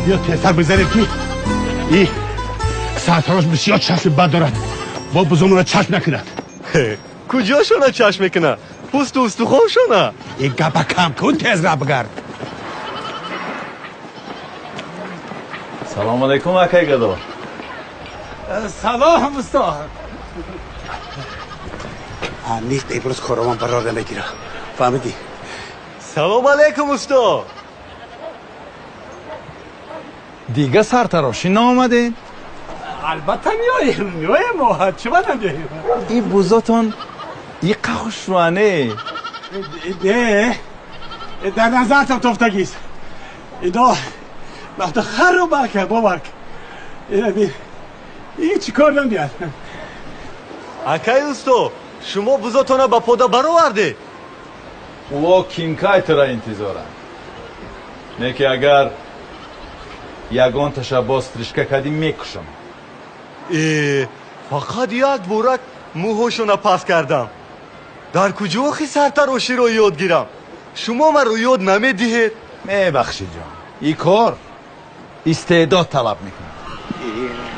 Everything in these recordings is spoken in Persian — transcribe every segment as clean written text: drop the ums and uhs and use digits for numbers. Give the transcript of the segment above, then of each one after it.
بیا پسر بزنیم که این سرطراش بسیار چشم بد دارد با بزرگان چشم نکند. کجا شونه چشم میکنه؟ پوست و استخوان شونه. این گپا کم کن تیز را بگرد. سلام علیکم اکای گدو. سلام استاد. نیست ایبروز کاروان برار نمیگیره. فهمیدی؟ سلام علیکم استاد. دیگه سرتراشی نامدین؟ البته میایم چه بدن بیاییم. این بوزاتون این قخشوانه ده در نظرتم تفتگیست. اینا وقتا خر رو برکه باورک. این چی کار نمیاد؟ اکای استاد شما بوزاتون با پودا برآورده. او کینکای ترا انتظارم. نه که اگر یگان تشباس ترشکه کردی میکشم. فقط یک بورک موهاشون پس کردم. در کجا خی سرتراشی رو یاد گیرم؟ شما من رو یاد نمیدهید؟ میبخشی جان این کار استعداد طلب میکنه.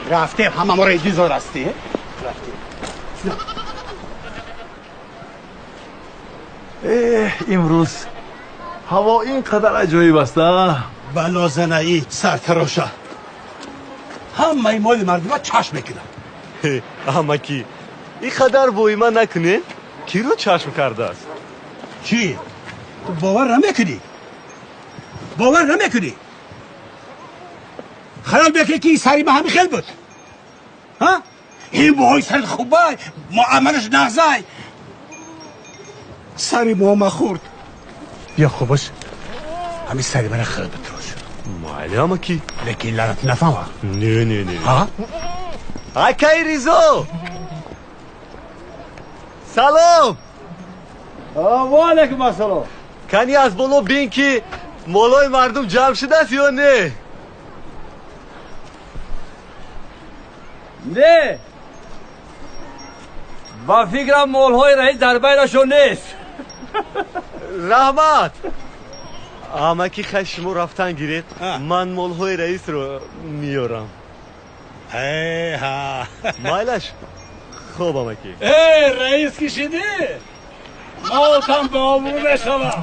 رفته همه ما رو انتظار هستی؟ امروز هوا اینقدر عجایب است. بلا زنایی سرتراشه همه مال مردم چشم میکنن. اما کی این قدر بوی من نکنه کی رو چشم کرده است؟ چی؟ تو باور نمیکنی؟ باور نمیکنی؟ خیال بکنی که این سری به همین خیل بود. ها؟ این بوهای سر خوبه معاملش نغزه سری ما خورد. بیا خوبش همین سری من خیل بتروش. مالی اما کی؟ لیکن لعنت نفهمه. نه ها؟ اکای ریزو سلام. و علیکم السلام. کنی از بالا بین که مالای مردم جمع شده است یا نه؟ نه با فکرم مالهای رئیس در بینشون نیست. رحمت اما که خشمو رفتن گیرید من مالهای رئیس رو میارم. مایلش خوب اما که رئیس کشیدی مالتم به آبرو بشوم.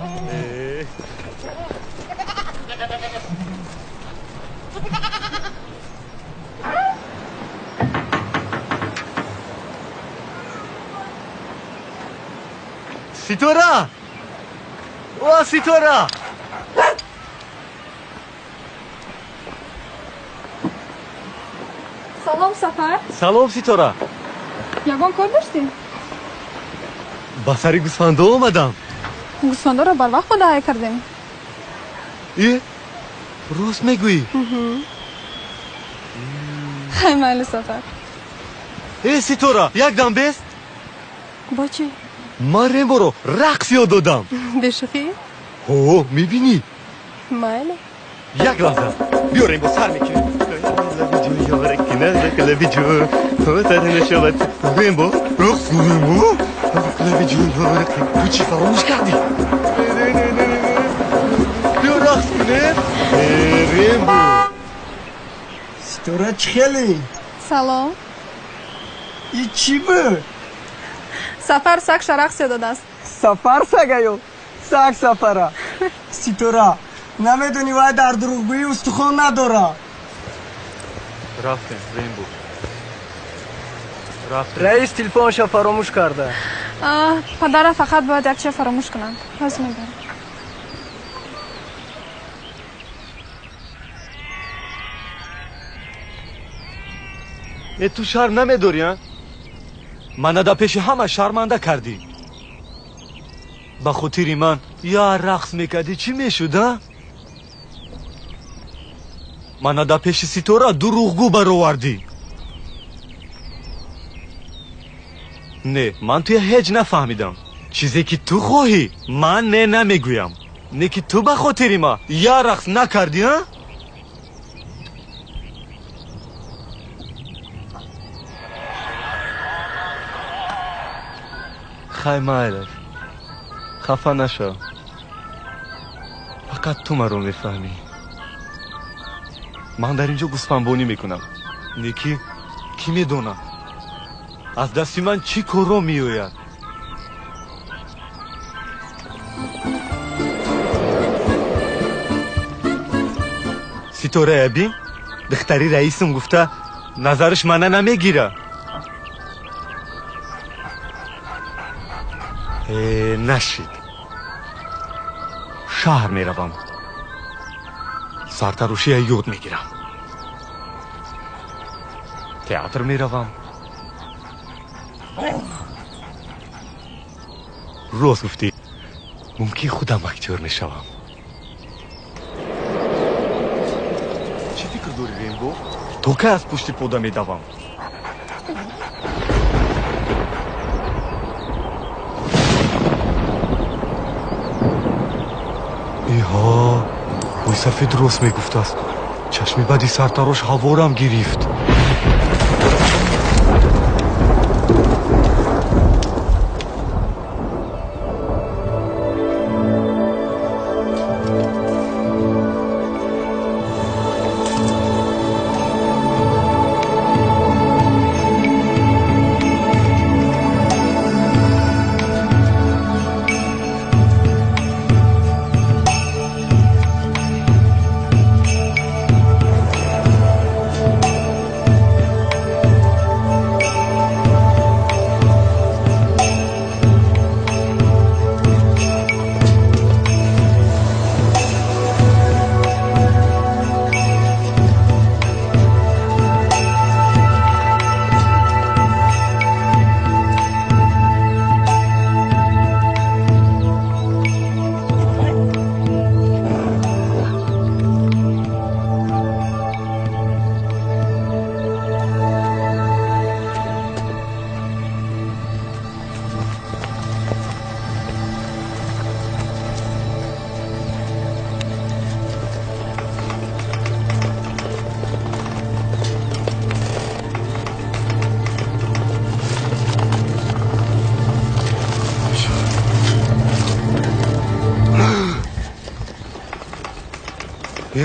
سیتورا او سیتورا سلام سفر. سلام سیتورا. یگان کار داشتی؟ با سری گوسفنده اومدم. گوسفنده رو بر وقت مدعی کردیم. راست میگویی؟ خیلی مایل سفر. سیتورا یک دم بست. با چی؟ من ریمبو رو رقص یاد دادم. بشخی؟ اوه میبینی؟ مایل. یک لحظه بیا ریمبو سر میکنی. لبی جو ریمبو رقص ریمبو لبی جو تو چی فراموش کردی؟ بیا رقص کنه ریمبو. ستاره چی خیلی؟ سلام. این چی بود؟ سفر سگ شرقص داده است. سفر سگه سگ سفره. ستاره نمیدونی باید در دروغگویی استخوان نداره. رفتیم ریمبو رئیس تلفنش فراموش کرده. پدر فقط باید یک چه فراموش کنم. راست میگم. تو شرم نمیداری ها؟ من در پیش همه شرمنده کردی. با خاطر من یا رقص میکردی چی میشد؟ من در پیش سیتورا دروغگو برآوردی. نه من توی هیچ نفهمیدم. چیزی که تو خواهی من نه نمیگویم. نه که تو به خاطر ما یا رقص نکردی ها؟ خیلی مایلش خفه نشو. فقط تو من رو میفهمی. من در اینجا گوسفندبانی میکنم. نیکی کی میدونه از دستی من چی کارو میآید؟ ستاره ببین، دختری رئیسم گفته نظرش منه نمیگیره. نشید. شهر میروم، سرتروشی یاد میگیرم، تئاتر میروم. روز گفتی ممکن خودم اکتور میشوم. چی فکر داری رینبو؟ تو که از پشت پودا میدوم. ایها وی سفید درست میگفت است. چشمی بدی سرتراش هوارم گرفت.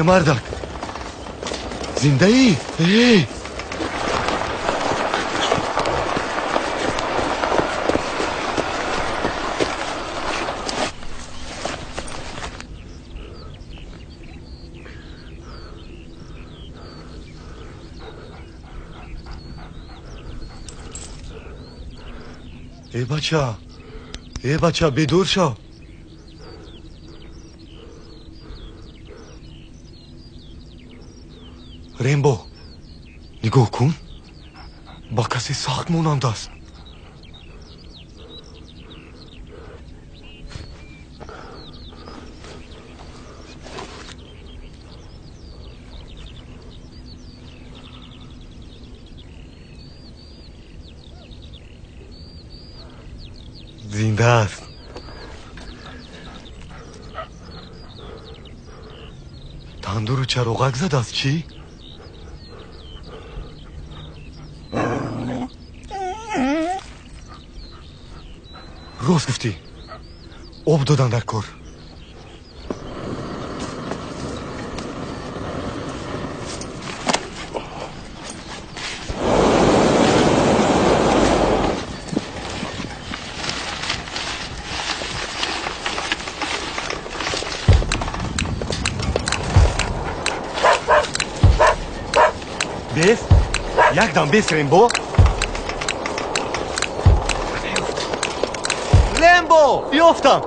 مردک زنده ای؟ ای بچه بدور شو. رینبو نگاه کن، با کسی سخت مانند است. زنده است. تندور چراغک زده است. چی؟ روز گفتی آب دادن در کار. بیست یک دم بیست رینبو. رینبو بیافتم.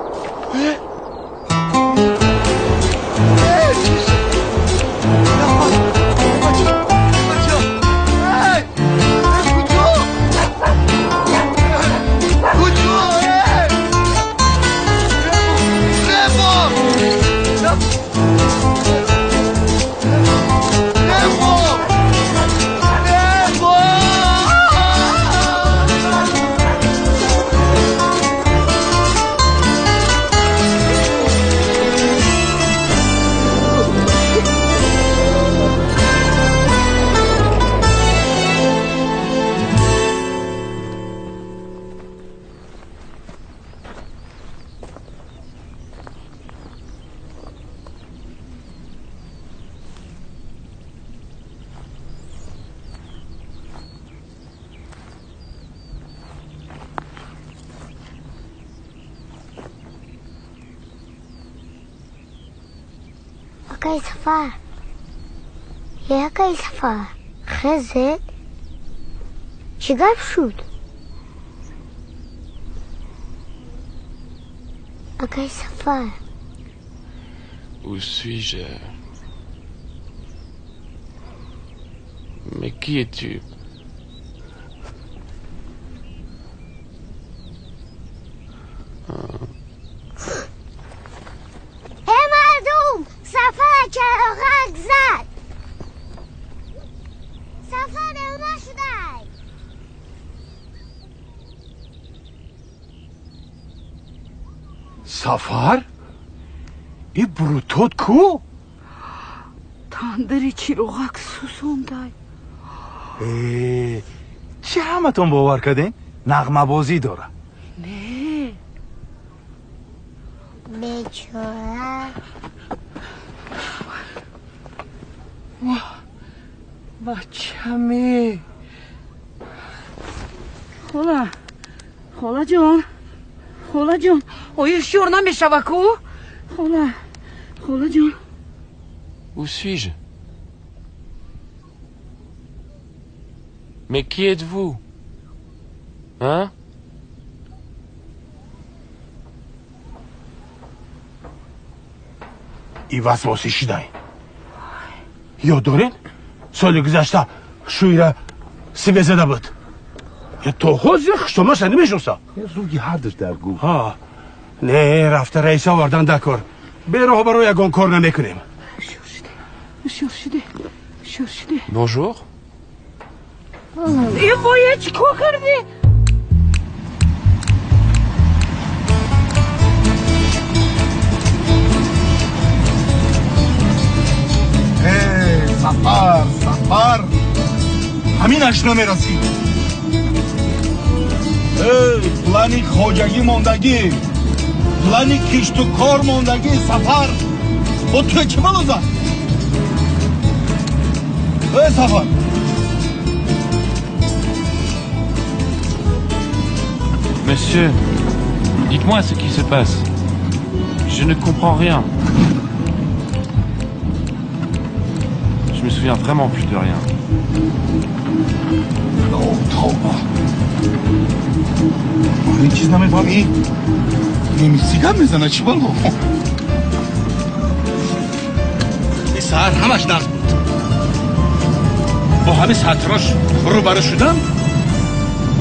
Akay Safar. Akay Safar. خزت چیکار شد؟ Akay Safar. Où suis-je? Mais qui es-tu? مردم سفر چراغک زد سفر اومه شده سفر؟ ای بروتوت کو؟ تندری چراغک سوزونده چه همتون باور کردین؟ نغمه بازی داره. نه بیچاره بچه‌می خاله جان آیا شور نمیشوه کو؟ خاله جان Où suis-je? Mais qui êtes-vous? Hein? ای وسواسی شدن یاد دارین؟ سال گذشته شویره سیبه زده بود یا تو خوز یا خشتماش نمیشنسا روی حدش در گو. ها نه رفته رئیس آوردن در کار بیراه برای یگان کار نمیکنیم شور شده Bonjour. ای وای چی کار کردی؟ سفر همین اشنا میرسی. پلانی خوجگی موندگی پلانی کشت و کار موندگی سفر با تو چه ملوزه؟ سفر Monsieur, dites-moi ce qui se passe. Je ne comprends rien. Je me souviens vraiment plus de rien. این چیز نمیفهمی؟ نمیسیگم میزنه چی بلو؟ ای سهر همش درس بود با همه سطراش رو برا شدم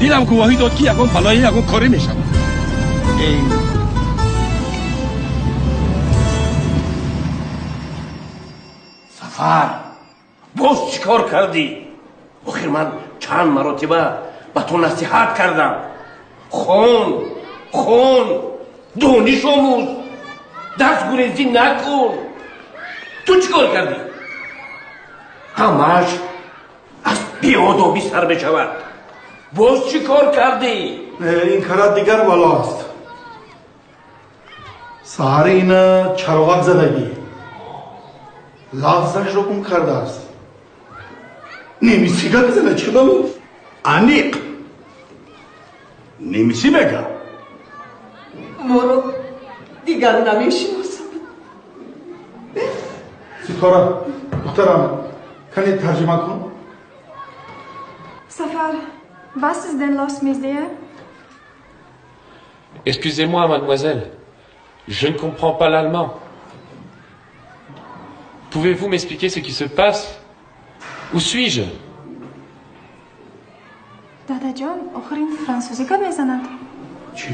دیدم گواهی داد که یکون پلای یکون کاری میشم سفر باز چیکار کردی؟ آخر من چند مرتبه به تو نصیحت کردم خون دانش آموز دست گریزی نکن تو چیکار کردی؟ همش از بیادابی سر بشود باز چیکار کردی؟ این کارات دیگر والاست. سهر این چراغک زدگی لفظش رو گم کرده است. نمیسیگه بزنه چه بلو؟ انیق نمیسی بگم مورو دیگر نمیشناسم ستاره دخترم کنی ترجمه کن. سفر was ist denn los mit dir? Excusez-moi, mademoiselle. Je ne comprends pas l'allemand. Pouvez-vous m'expliquer ce qui se passe? Où suis-je? دادا جان آخرین فرانسوزی که میزند چه؟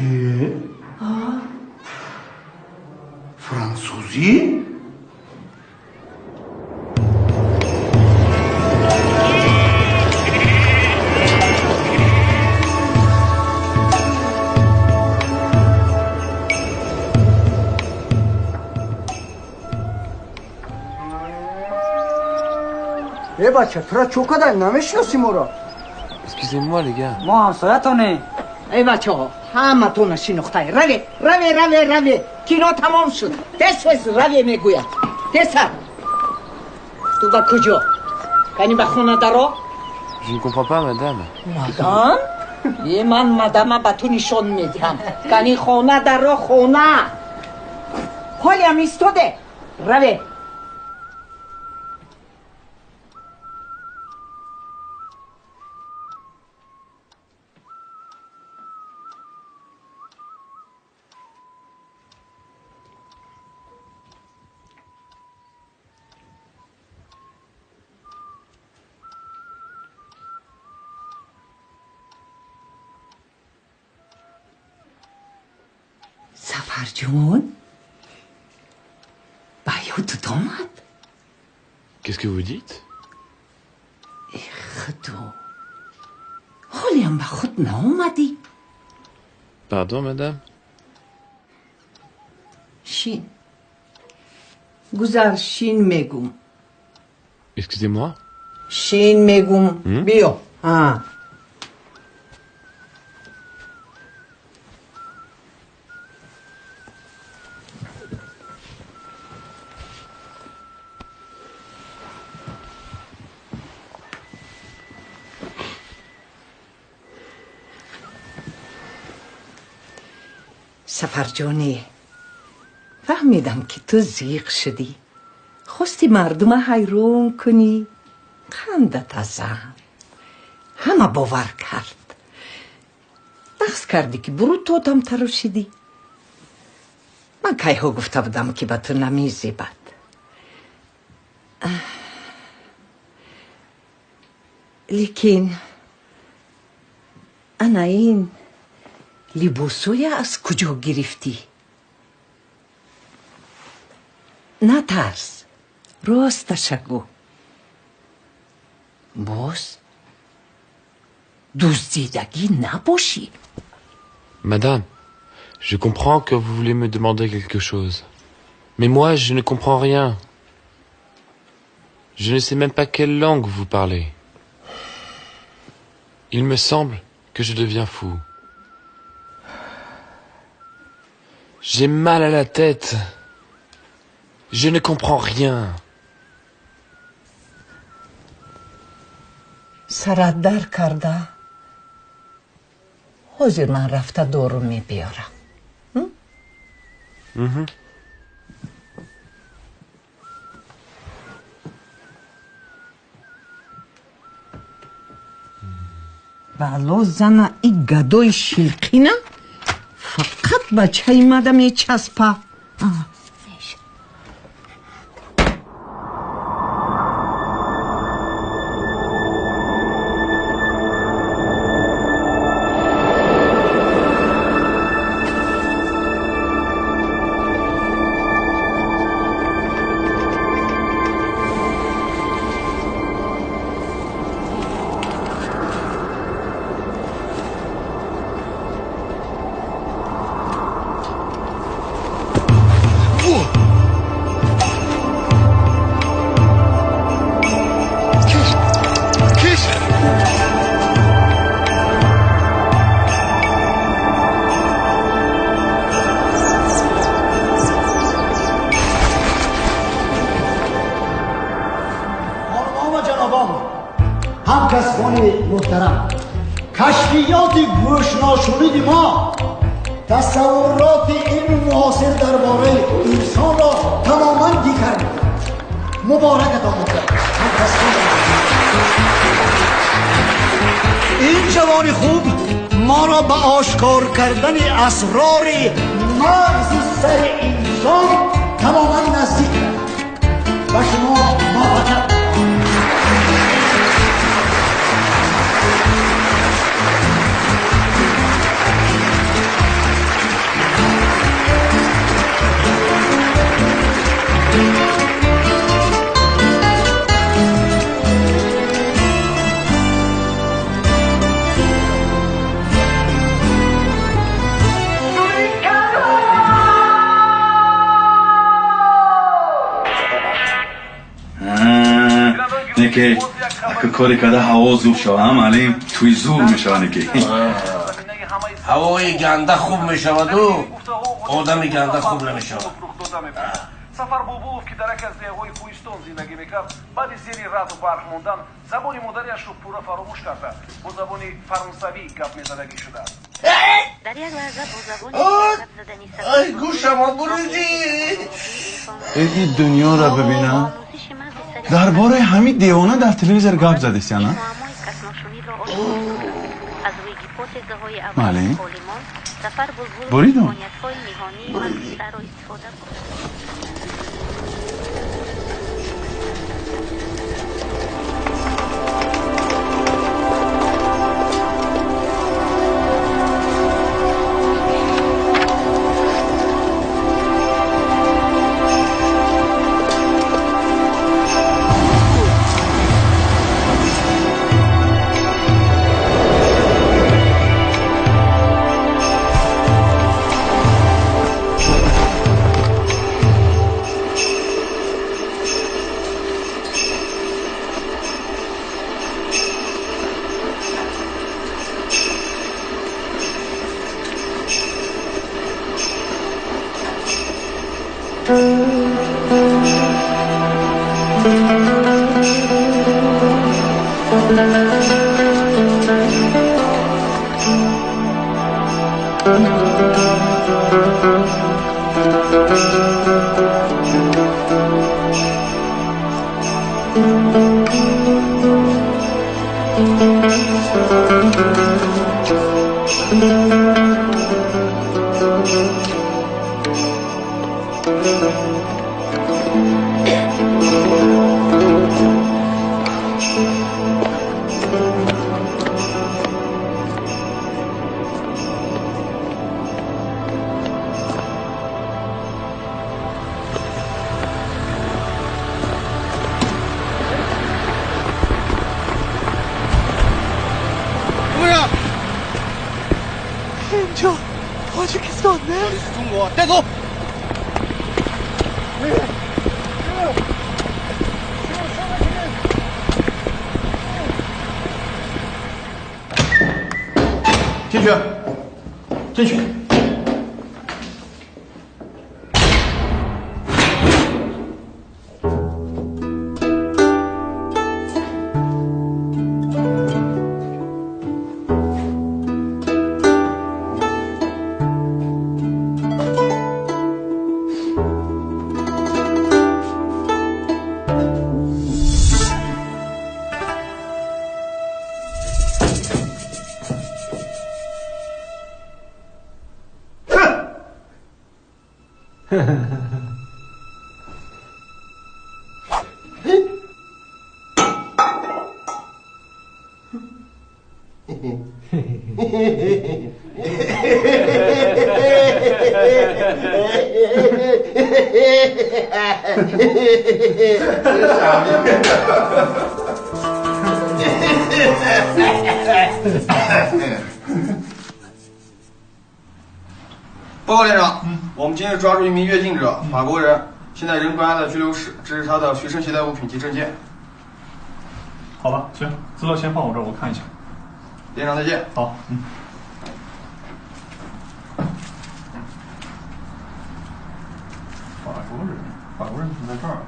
فرانسوزی؟ ای بچه تو را چوکه نمیشناسی ما را Excusez-moi, les gars. ما همسایتانه ای بچه ها همه تو نشینخته روی کینو تمام شد دست روی میگوید دست تو با کجا؟ کنی به خونه درا؟ Je ne comprends pas, madame. مادام؟ یه من مادام به تو نشان میدهم کنی خونه درا خونه حالی هم ایستاده روی سفر جون با یادت آمد؟ Qu'est-ce que vous dites? ای خدا حالی هم با خود نامدی. Pardon, madame? شین گذر شین میگم. Excusez-moi? شین میگم. بیا. سفر جانی فهمیدم که تو زیغ شدی، خواستی مردم حیرون کنی، خندت ازم همه باور کرد، بحث کردی که برو توتم تراشیدی. من که ها گفته بودم که به تو نمیزیبد. لیکن انا این لباسوی از کجا گرفتی؟ نه ترس، راستش گو. باز دزدیدگی نباشی. Madame, je comprends que vous voulez me demander quelque chose. Mais moi, je ne comprends rien. Je ne sais même pas quelle langue vous parlez. Il me semble que je deviens fou. J'ai mal à la tête. Je ne comprends rien. سرت در کرده؟ حاضر من رفته دارو می بیارم. بلا زن این گدای شیلقینه فقط بچه ایمده می چسبه. محترم، کشفیات گوشناشونید ما تصورات علم معاصر درباره انسان را تماما دیگر می‌کند. مبارکتان محترم. این جوان خوب ما را به آشکار کردن اسرار مغز سر انسان تماما نزدیک کرد. و شما موفق. که اگه کاری کده هوا زور شوه هم علیم توی زور میشوه نگه هوای گنده خوب میشود و آدم گنده خوب نمیشود. سفر بوبوف که درک از دیگوی کوهستان زندگی میکرد بعد زیر رد و برق موندن زبان مادریش رو پورا فراموش کرده، با زبان فرانسوی گپ میزدگی شده. در یک لحظه با زبان گپ زدنی سفر ای گوشم بریدی. این دنیا را ببینم درباره همین دیوانه در تلویزیون گپ زدیست یا نه؟ معلم بریدم. اینجا تاجیکستانه؟中国带走。进去，进去。报告连长，我们今日抓住一名越境者，法国人，现在人关押在拘留室，这是他的随身携带物品及证件。好吧，行，资料先放我这儿，我看一下。连长再见。好，法国人怎么在这儿啊？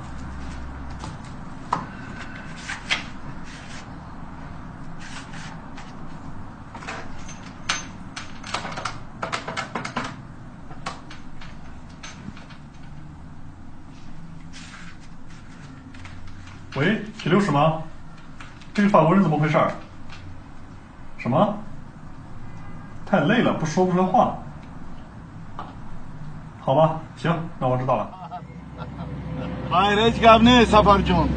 喂，拘留室吗？这个法国人怎么回事？什么？太累了，说不出来话。好吧，行，那我知道了。хайрет гап не сафар ҷон.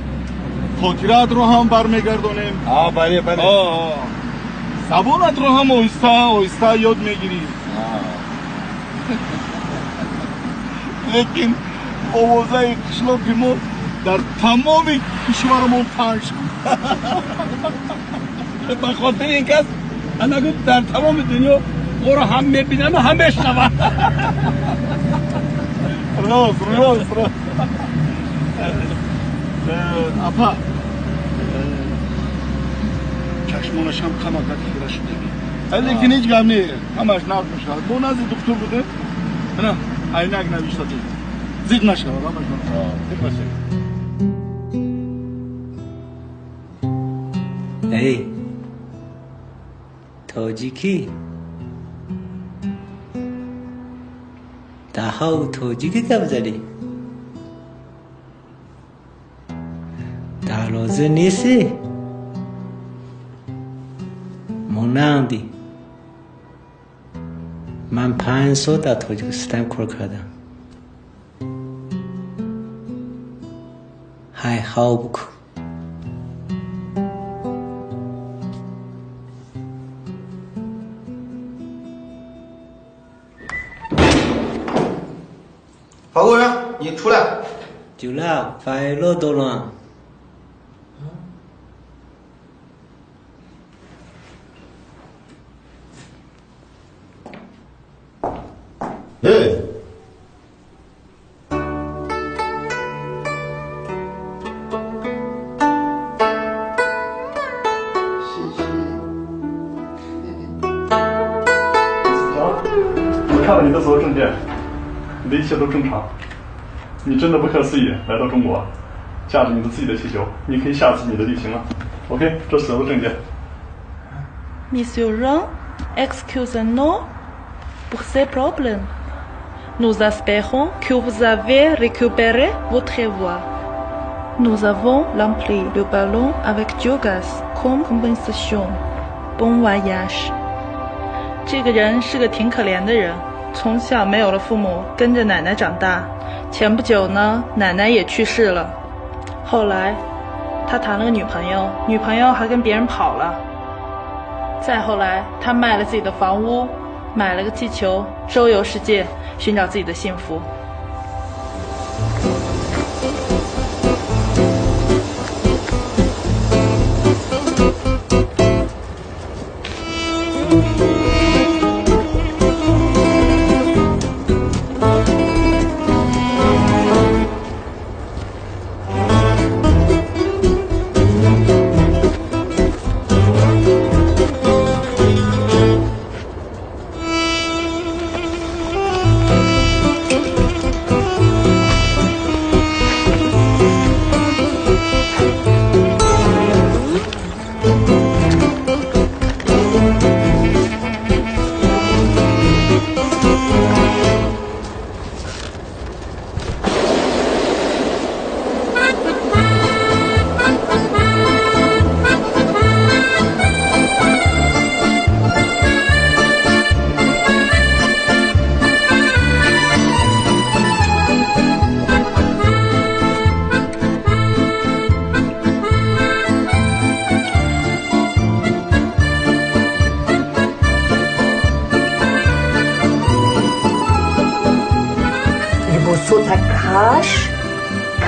хотиратро ҳам бармегардонем. бале бале. забонатро ҳам оҳиста оҳиста ёд мегирӣ. лекин овозаи қишлоқи мо дар тамоми кишварамон панҷ. ба хотири ин кас анагу дар тамоми дунё моро ҳам мебинам ҳам мешнавам. рост апа чашмонашам камакат хира шудагӣ. лекин ҳеҷ гап не, ҳамаш нав мешавад. бо назди духтур буде, ана айнак навиштаде. зид нашавад, ҳамаш нав. ای تاجیکی دها و تاجیکی گپ زدی در لازم نیستی مونندی من 5 سال در تاجیکستان کار کردم های خواب کن法国人，你出来。就那快乐多了。我看了你的所有证件，你的一切都正常。你真的不可思议来到中国，驾着你的自己的气球，你可以下次你的旅行了。OK， 这是所有证件。Monsieur Jean, excusez-nous pour ces problèmes. Nous espérons que vous avez récupéré votre voix. Nous avons rempli le ballon avec du gaz comme compensation. Bon voyage. 这个人是个挺可怜的人，从小没有了父母，跟着奶奶长大。前不久呢，奶奶也去世了。后来，他谈了个女朋友，女朋友还跟别人跑了。再后来，他卖了自己的房屋，买了个气球，周游世界，寻找自己的幸福。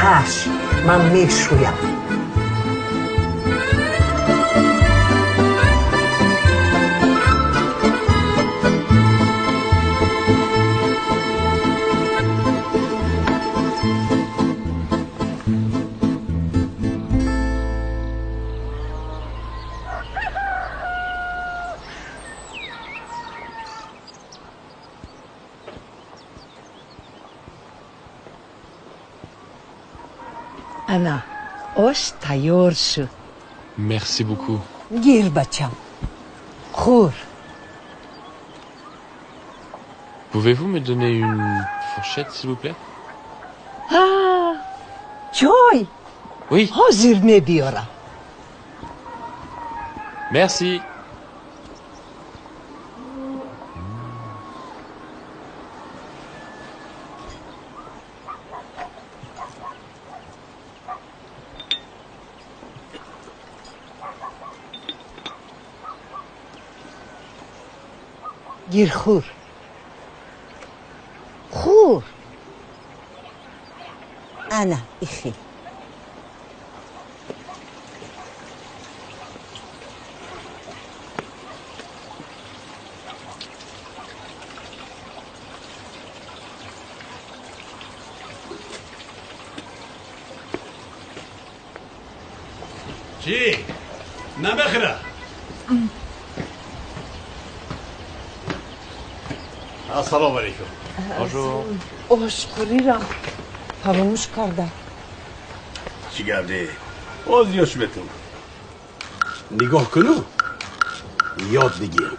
کاش من میشویم. انا آش تیار شد. Merci beaucoup. گیر بچم. خور. Pouvez-vous me donner une fourchette, s'il vous plaît? چای. Oui. حاضر می بیارم. Merci. گیر خور. خور. انا اخي. چی؟ نبخره. السلام علیکم. آشکاری را فراموش کرده. چی گفته؟ آزیاش بتون. نگاه کنو. یاد بگیر.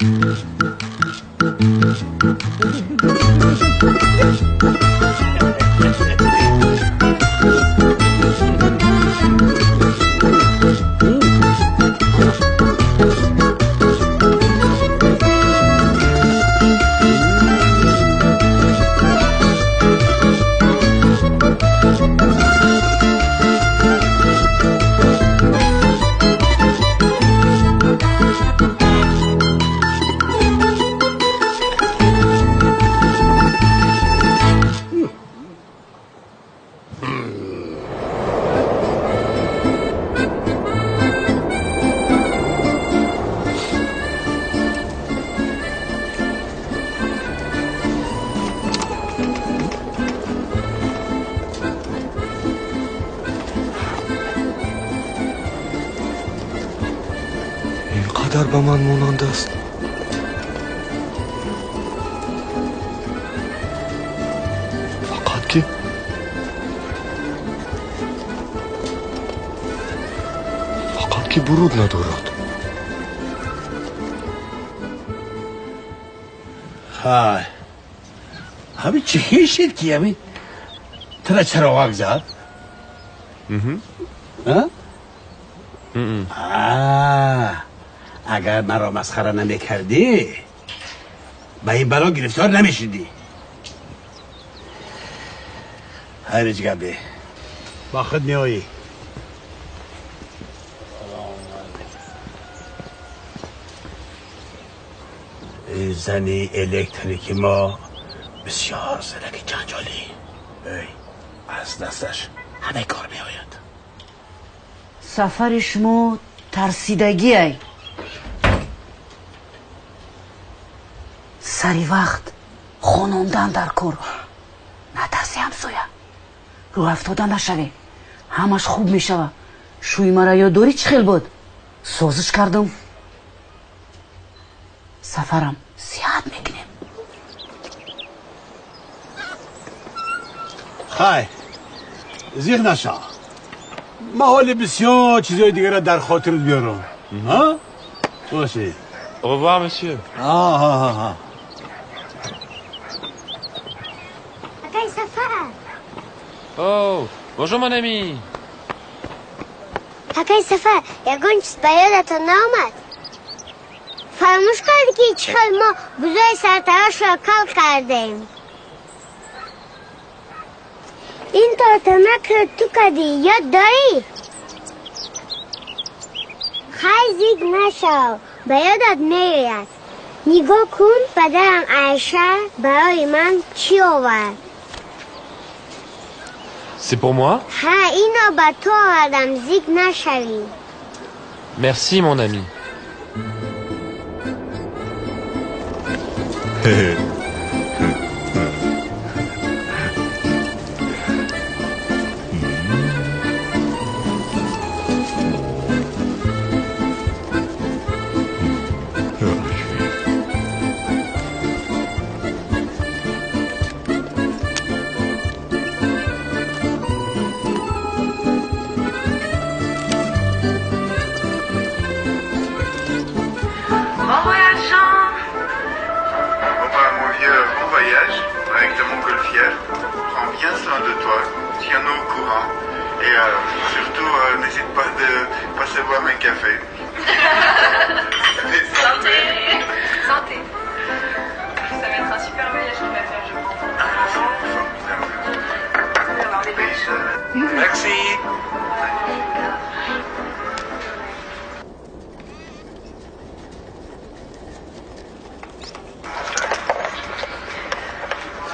اینقدر به من مانند است. فقط که که برود ندارد. های همین چه شد که همین ترا چراغ زد؟ اگر مرا مسخره نمیکردی به این بلا گرفتار نمیشدی. هرچ گبه با خود میایی. این زنی الکتریکی ما بسیار زرک جنجالی. از دستش همه کار میآید. سفر شما ترسیدگی ای. سری وقت خونوندن در کار. نترسی همسایه. رو افتادن نشوی. همش خوب میشوه. شوی مرا یادداری چه خیل بود؟ سازش کردم. سفرم زیاد میکنیم. خیر زیر نشا. ما حال بسیار چیزای دیگر را در خاطرت بیارم. ها؟ باشه. Au revoir, monsieur. آقای سفر. Oh, bonjour mon ami. آقای سفر یکون چیز به یادتون نامد. فراموش کردی که چقدر ما بوزای سرتراش را کل کردیم. این تارتنک را تو کردی یاد داری؟ خیلی زیگ نشو به یادت میآید. نگاه کن پدرم عایشه برای من چی آورد. C'est pour moi? ها اینو به تو آوردم زیگ نشوی. Merci mon ami.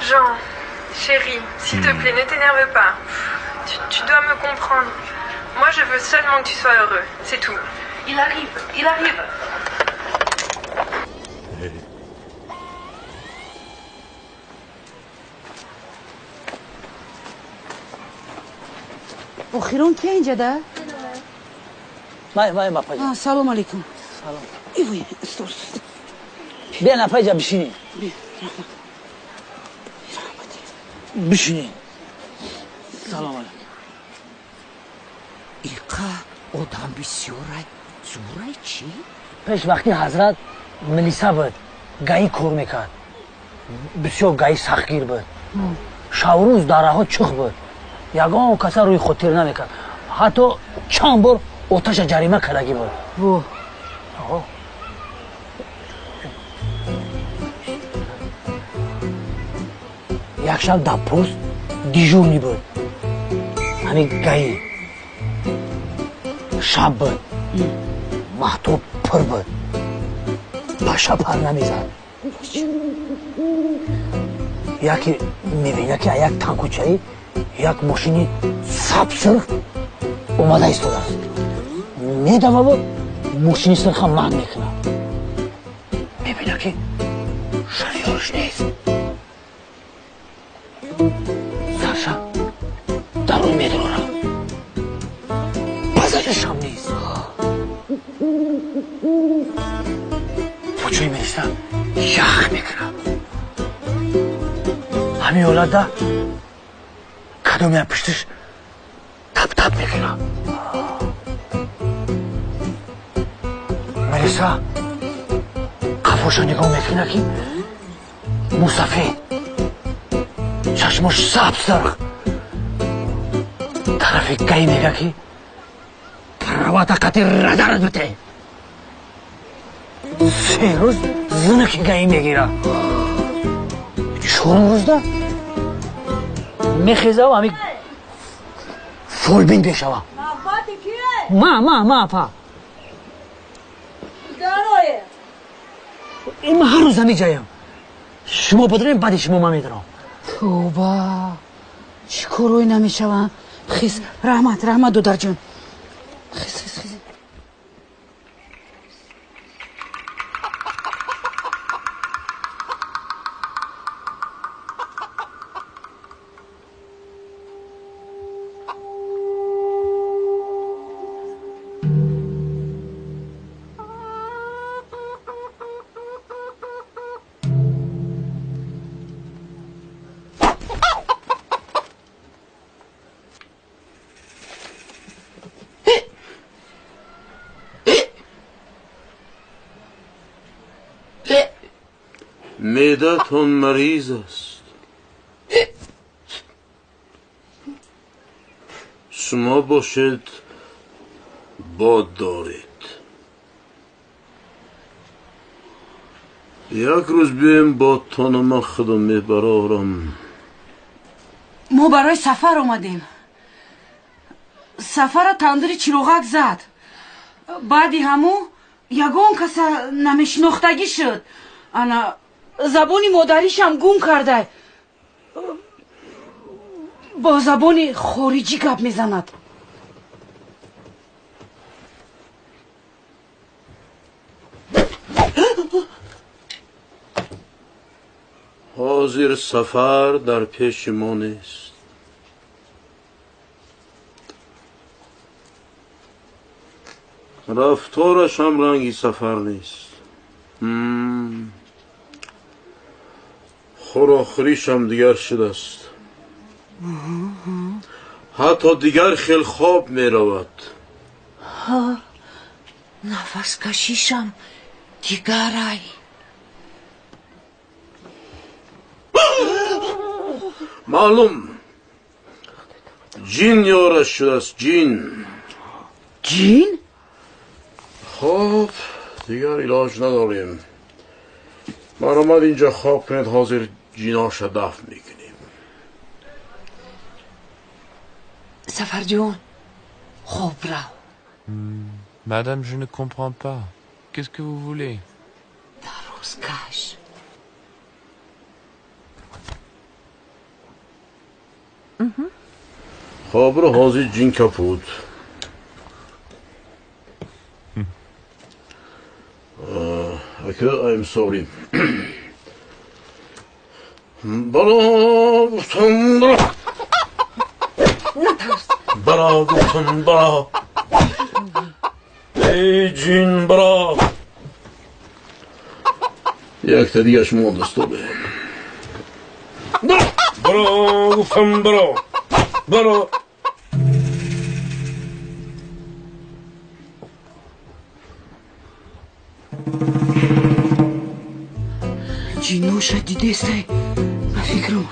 Jean, chérie, s'il te plaît, ne t'énerve pas. Tu dois me comprendre. Moi, je veux seulement que tu sois heureux. C'est tout. Il arrive, il arrive. اخیرون که اینجا ده؟ ما پایجا. سلام علیکم. سلام. ایوی استور. بیا نه پایجا بشینی. بشینی. سلام علیکم. ایقا آدم بسیاره زوره چی؟ پیش وقتی حضرت ملیسا بود گایی کور میکرد. بسیار گایی سختگیر بود. شاوروز داره ها چخ بود. یگان کسا روی خود تیر نمیکرد. حتی چند بار آتش جریمه کردگی بود. یک شب در پست دیجورنی بود. همین گایی شب بود. محتوب پر بود. پاشا پر نمیزد. یکی میبینه که یک تانکوچه‌ای یک ماشینی سبسر اومده ایستاده است. میدمه و ماشینی سرخم من میکنه. میبینه که شریارش نیست. سرشم در روی میدراره. بزرگش هم نیست. پوچوی میریسته یخ میکنه. همین اولاد ده کدومی هم پشتش تپ تپ میکنه. میرسه قفاشو نگاه میکنه که موسفید چشمش سبز سرخ طرف گی میگه که پروات قطع ردرد بته 3 روز زنک گی میگیره 4 روز ده میخیزه و همی فولبین بشوه ما اپا این هر روز همی جایم شما بدونیم بعد شما ما میدونم توبه چی کروی نمیشوم خیز رحمت دودر جون خیز معده‌تان مریض است شما باشد باد دارید یک روز بیایم بادتان من خدمه برارم ما برای سفر اومدیم سفر تندری چیروغک زد بعدی همو یگون کس نمیشناختگی شد انا زبانی مادریشم گم کرده با زبانی خارجی گپ میزند حاضر سفر در پیش ما نیست رفتارش هم رنگی سفر نیست خوراخریش هم دیگر شده است حتی دیگر خیل خواب می رود نفس کشیشم دیگرای معلوم جین یارش شده است جین خب دیگر علاج نداریم من آمد اینجا خواب کنید حاضر جیناش دفن میکنیم سفر جون خوب رو Madame, je ne comprends pas. Qu'est-ce que vous voulez? روزکش خواب رو حاضر جین کپود Okay, I'm sorry. برا گفتم برا ای جین برا یک تا دیگهش مونده به برا گفتم برا جینوش دیده سه فکرم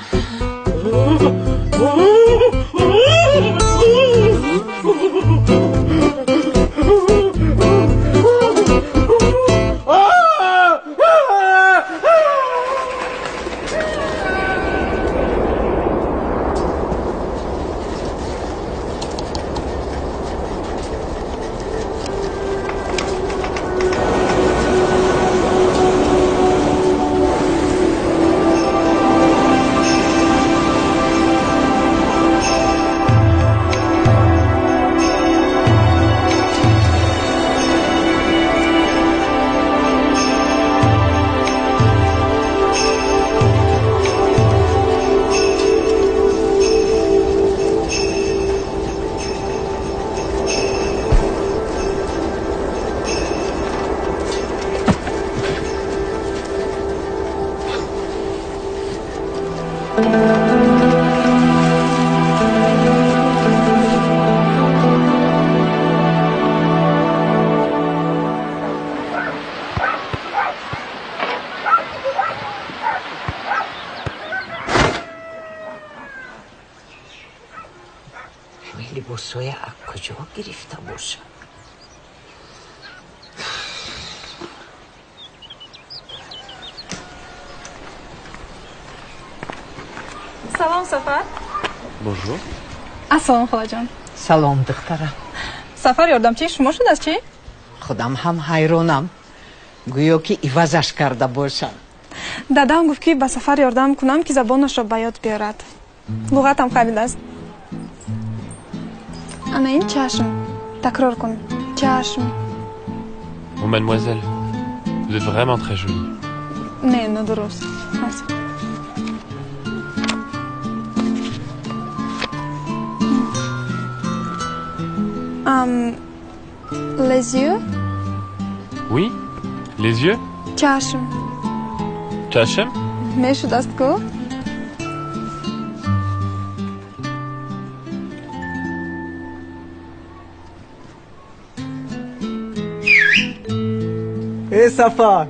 از کجا گرفته باشم؟ سلام سفر. Bonjour. سلام خاله جان. سلام دخترم. سفر یاردمچی شما شد از چی؟ خودم هم حیرانم، گویا که عوضش کرده باشم. دادام گفت که به سفر یاردم کنم که زبانش را به یاد بیارد. لغتم خیلی است. انا این چشم تکرار کن. چشم. Bon, mademoiselle, vous êtes vraiment très jolie. نه درست. Les yeux. Oui, les yeux. چشم. چشم. میشد است گفت. ای سفر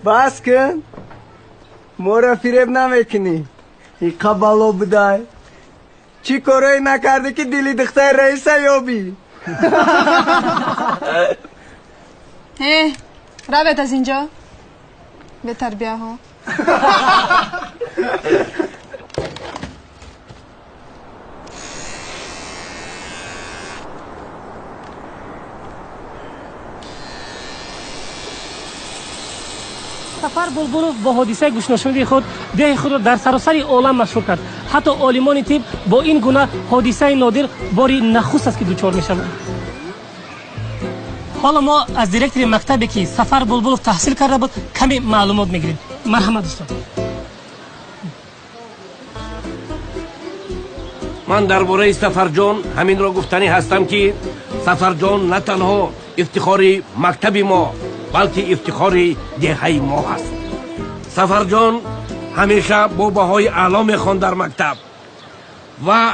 بس کن، ما را فریب نمیکنی. این قبالو بدای چی کاری نکرده که دلی دختر رئیسه یابی؟ هی روید از اینجا به تربیه ها. سفر بلبل با حادثه گوشنشینی خود ده خود را در سراسر عالم مشهور کرد. حتی عالمان طب با این گونه حادثه نادر باری نخست است که دچار میشوند. حالا ما از دیرکتور مکتبی که سفر بلبل تحصیل کرده بود کمی معلومات میگیریم. مرحمت استاد. من درباره سفر جان همین را گفتنی هستم که سفر جان نه تنها افتخار مکتب ما بلکه افتخار دهه ما هست. سفر جان همیشه با بهای اعلا میخواند در مکتب و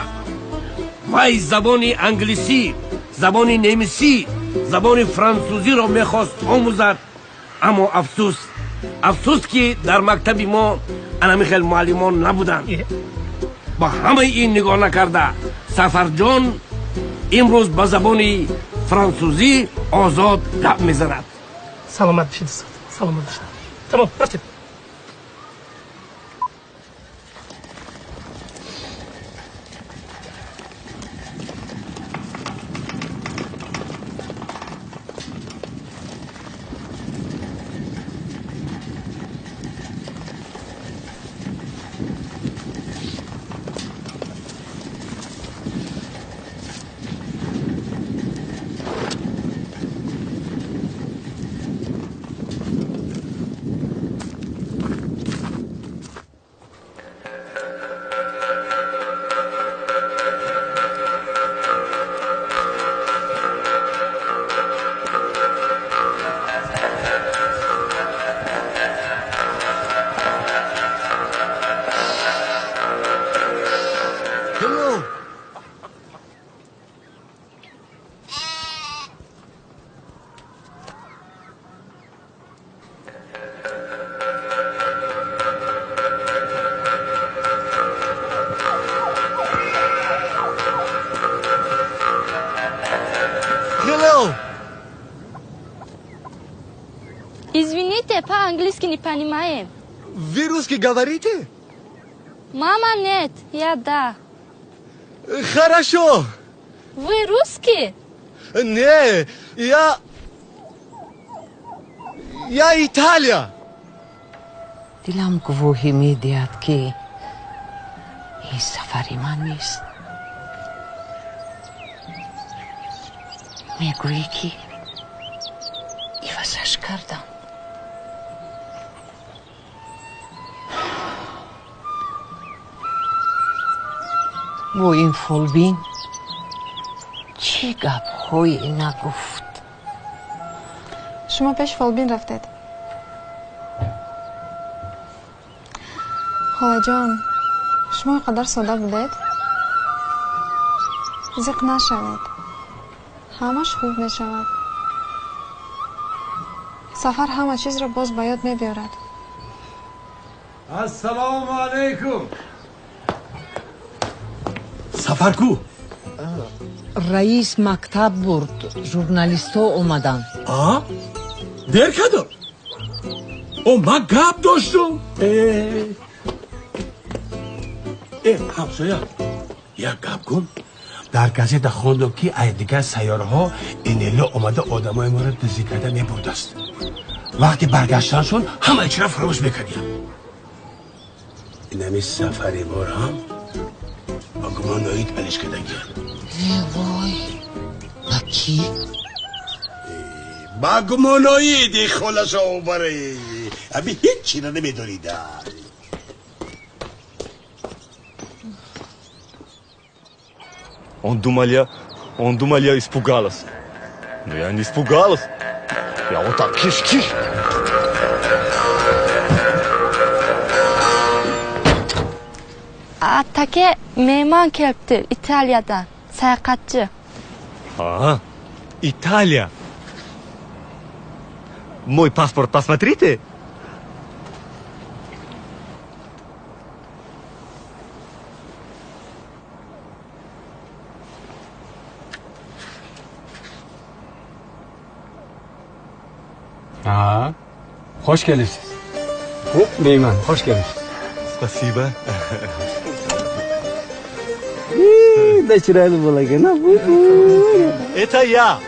وی زبان انگلیسی، زبان نیمسی، زبان فرانسوزی را میخواست آموزد. اما افسوس که در مکتب ما انمیخیل معلمان نبودند. با همه این نگاه نکرده سفر جان امروز با زبان فرانسوزی آزاد گپ میزند. سلامت بشید استاد. سلامت بشید. تمام برید. Извините, по-английски не понимаем. Вы русский говорите? Мама нет, я да. Хорошо. Вы русский? Не, я Италия. دلم گواهی میدهد که این سفری من نیست. میگویی که عوضش کردم. با این فالبین چه گپ‌هایی نگفت؟ شما پیش فالبین رفتید؟ خاله جان شما اینقدر ساده بودید؟ زیق نشوید، همش خوب می شود. سفر همه چیز را باز به یاد می بیارد. السلام علیکم. سفر کو؟ раис мактаб бурд, журналистҳо омаданд. дер кадо ман гап доштум. ҳамсоя як гап кун. дар газета хондум ки аз дигар сайёраҳо инелло омада одамои моро дуздӣ карда мебурдааст. вақти баргаштаншон ҳамаи чиро фаромӯш мекардем. инами сафари бор ҳам ба гумоноид алиш кардагиям. вой ба ки ба гумоноиди холаса обаре аби ҳеҷ чиро намедонида. Он думал, я испугалась. Но я не испугалась. Я вот так киш-киш. Атаке мehmon kelibdi Italiyadan, sayohatchi. Италия. Мой паспорт посмотрите. Hoş gelipsiz. Mehman, hoş gelipsiz. Спасибо. Да chiroyli bola ekan, bu. Это я.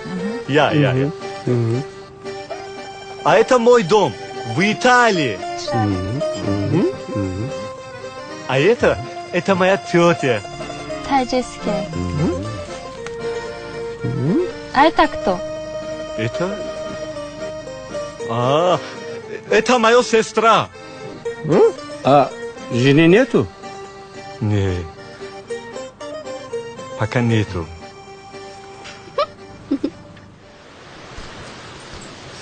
Я. А это мой дом в Италии. А это моя тетя. Таджикский. А это кто? Это моя сестра. А жены нету? Не. Пока нету.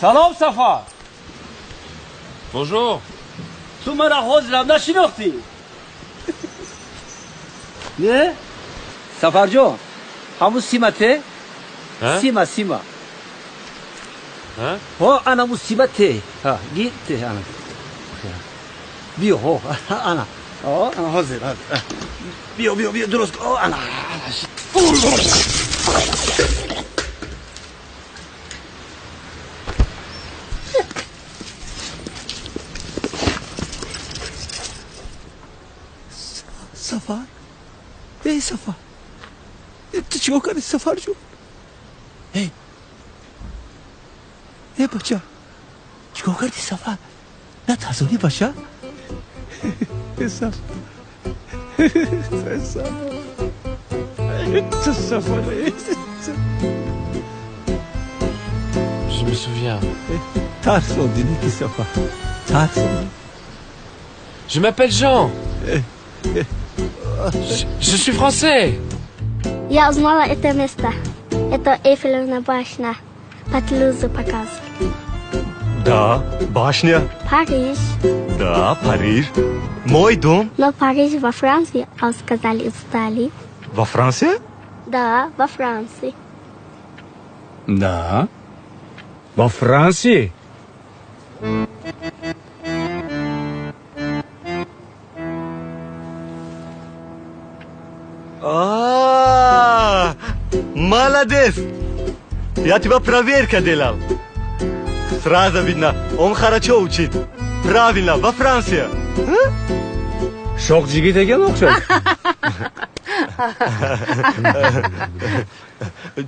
سلام سفر. Bonjour. تو مرا حاضرم نشناختی؟ نه؟ سفر جان همون سیمته؟ سیما ها انا مصیبته ها گیته انا بیا ها انا انا حاضر بیا درست انا سفر ای سفر تو چیکار کردی سفر جون ای بچه چیکار کردی سفر نه ترسونی بچه سفر Je me souviens. ترسوندی نیکی سفر ترسوندی Je m'appelle Jean. Je suis français. Я узнала это место. Это Эйфелевна башня. По телевизору показывали. Да, башня. Париж. Да, Париж. Мой дом. Но Париж во Франции, а сказали из Италии. Во Франции? Да, во Франции. Да. Во Франции? Молодец! Я тебя проверка делал. Сразу видно, он хорошо учит. Правильно, во Франции. Sho'x jigit ekan o'xshaydi.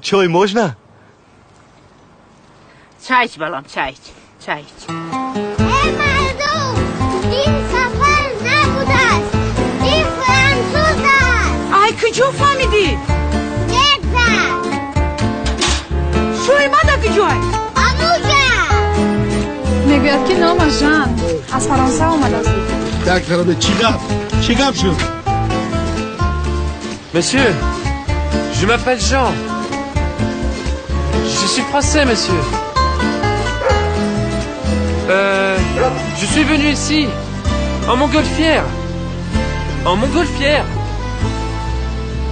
Choy можно? Чай iç balam, çay iç. Çay iç. Ey mardum, din safar nabudas, din fransuzdas. Ay kıcı famidi. Gerda. Şuyma da kıcı ay. Anuja. میگوید که نامش ژان از فرانسه آمده است. دکتر چی گپ شد؟ Monsieur, je m'appelle Jean. Je suis français, monsieur. Je suis venu ici, en montgolfière. En montgolfière.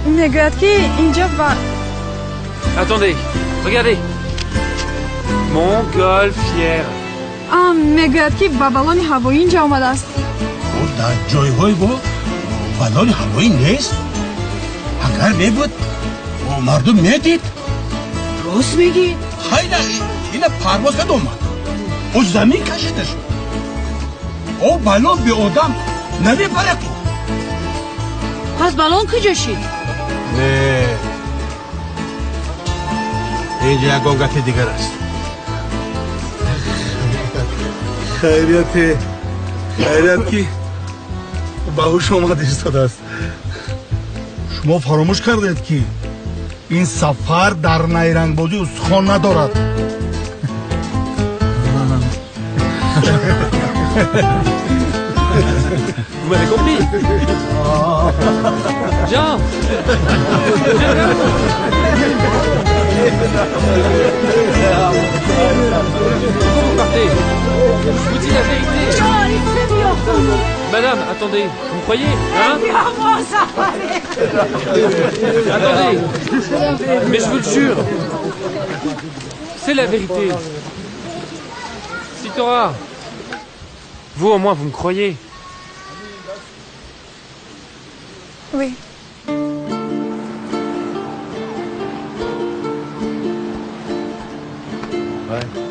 میگوید که اینجا با Attendez, regardez. Montgolfière. میگوید که با بالون هوایی اینجا آمده است. در جایهای با بالون هوایی نیست؟ اگر میبود مردم میدید؟ راست میگی؟ خیلی این پرواز ندامد او زمین کشیده شد او بلون به آدم نمیپره تو. پس بلون کجا شید؟ نه اینجا یک گنگت دیگر است. خیریت که باهوش آمد ایستاده است. شما فراموش کردید که این سفر در نیرنگ بازی استخوان ندارد. Vous m'avez compris? Jean! Pourquoi vous partez? Je vous dis la vérité. Madame, attendez, vous me croyez? Hein? Attendez, mais je vous le jure, c'est la vérité. Sitora, vous au moins vous me croyez? Oui.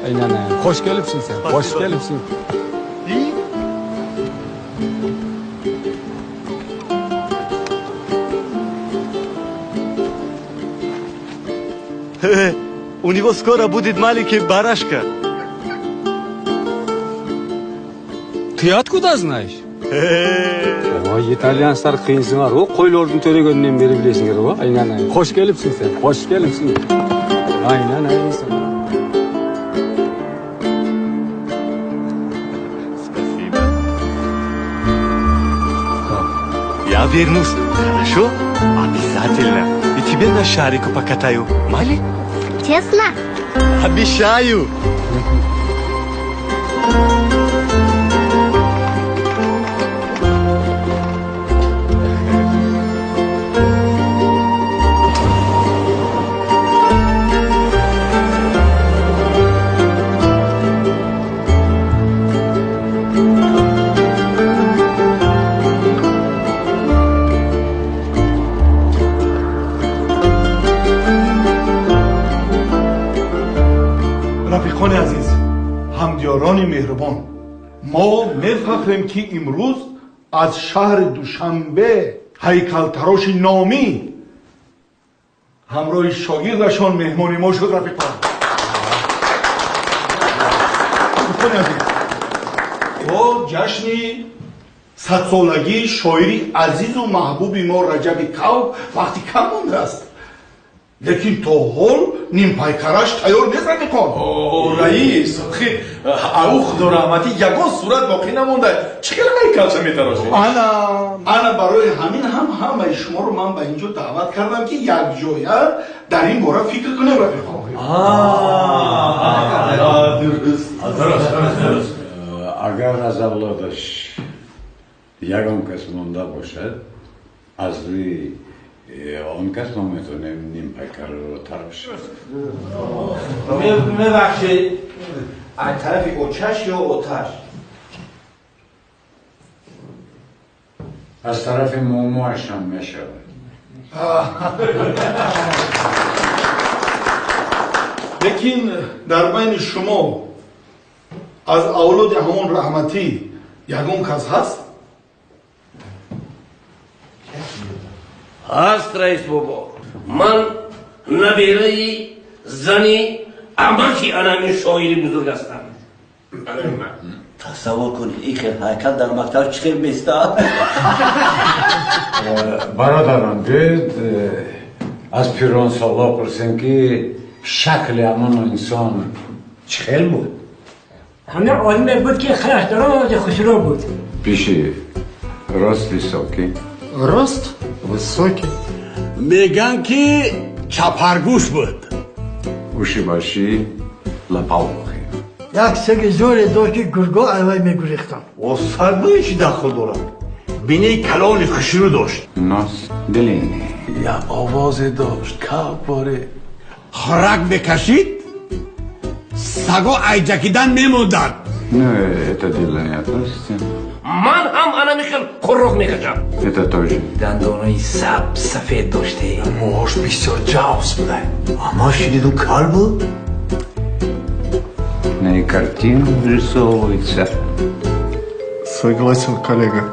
Aynen. Hoş gelipsin sen. Hoş gelipsin. У него скоро будет маленький барашка. Ты откуда знаешь? Ой, итальянстар кыйынсыңар. О, койлордун төрөгөнүнөн бери билесиңер го. Aynen. Hoş gelipsin sen. Hoş gelipsin. Aynen. Спасибо. Я вернусь. Хорошо? Обязательно. И тебе на шарику покатаю. Мали? Честно? Обещаю. رفیقان عزیز، همدیاران مهربان، ما میفخریم که امروز از شهر دوشنبه هیکلتراش نامی همراه شاگردشان مهمان ما شد. رفیقان عزیز، با جشن 100 سالگی شاعری عزیز و محبوب ما رجب کاو وقتی کم مونده است، لیکن تا حال نیم پیکرش تیار نیست. رفیقان رئیس خیلی او خدا رحمتی یگان صورت باقی نمونده، چقدر هیکلچه میتراشی؟ انا برای همین همه شما رو من به اینجا دعوت کردم که یک جایه در این باره فکر کنیم. رفیقان درست. اگر از اولادش یگان کس مونده باشد، از روی اون کس ما میتونیم نیم پیکر رو تراش. میبخشید از طرف اوچش یا اوتش؟ از طرف موموش هم میشود. لیکن در بین شما از اولاد همون رحمتی یگان کس هست؟ هست رئیس بابا، من نبیره زنی امکی انمی شاعری بزرگ هستم. تصور کنید این خیلی هیکل در مکتب چه خیلی بیسته. برادران بید از پیران سالا پرسیم که شکل امان انسان چه خیلی بود؟ همه عالمه بود که خیلی احتراز خوشرو بود. پیشی راست ویساکی؟ راست ویساکی؟ میگن که چپرگوش بود. گوشی باشی لپاو بخیم. یک سگ زور داشت که گرگا علیه میگریختن. و سربایی چی داخل دارن؟ بینه کلان خشرو داشت. ناس دلینی. یا آواز داشت که باره خرک بکشید سگا ایجکیدن میموندن. نه ایتا دلنیت هستیم. من هم анамихел қурроқ мекашам. Это тоже. دندانای سفید داشته. موهاش بسیار جوز بوده. اما شدیدو کال بود. На и картину вырисовывается. Согласен, коллега.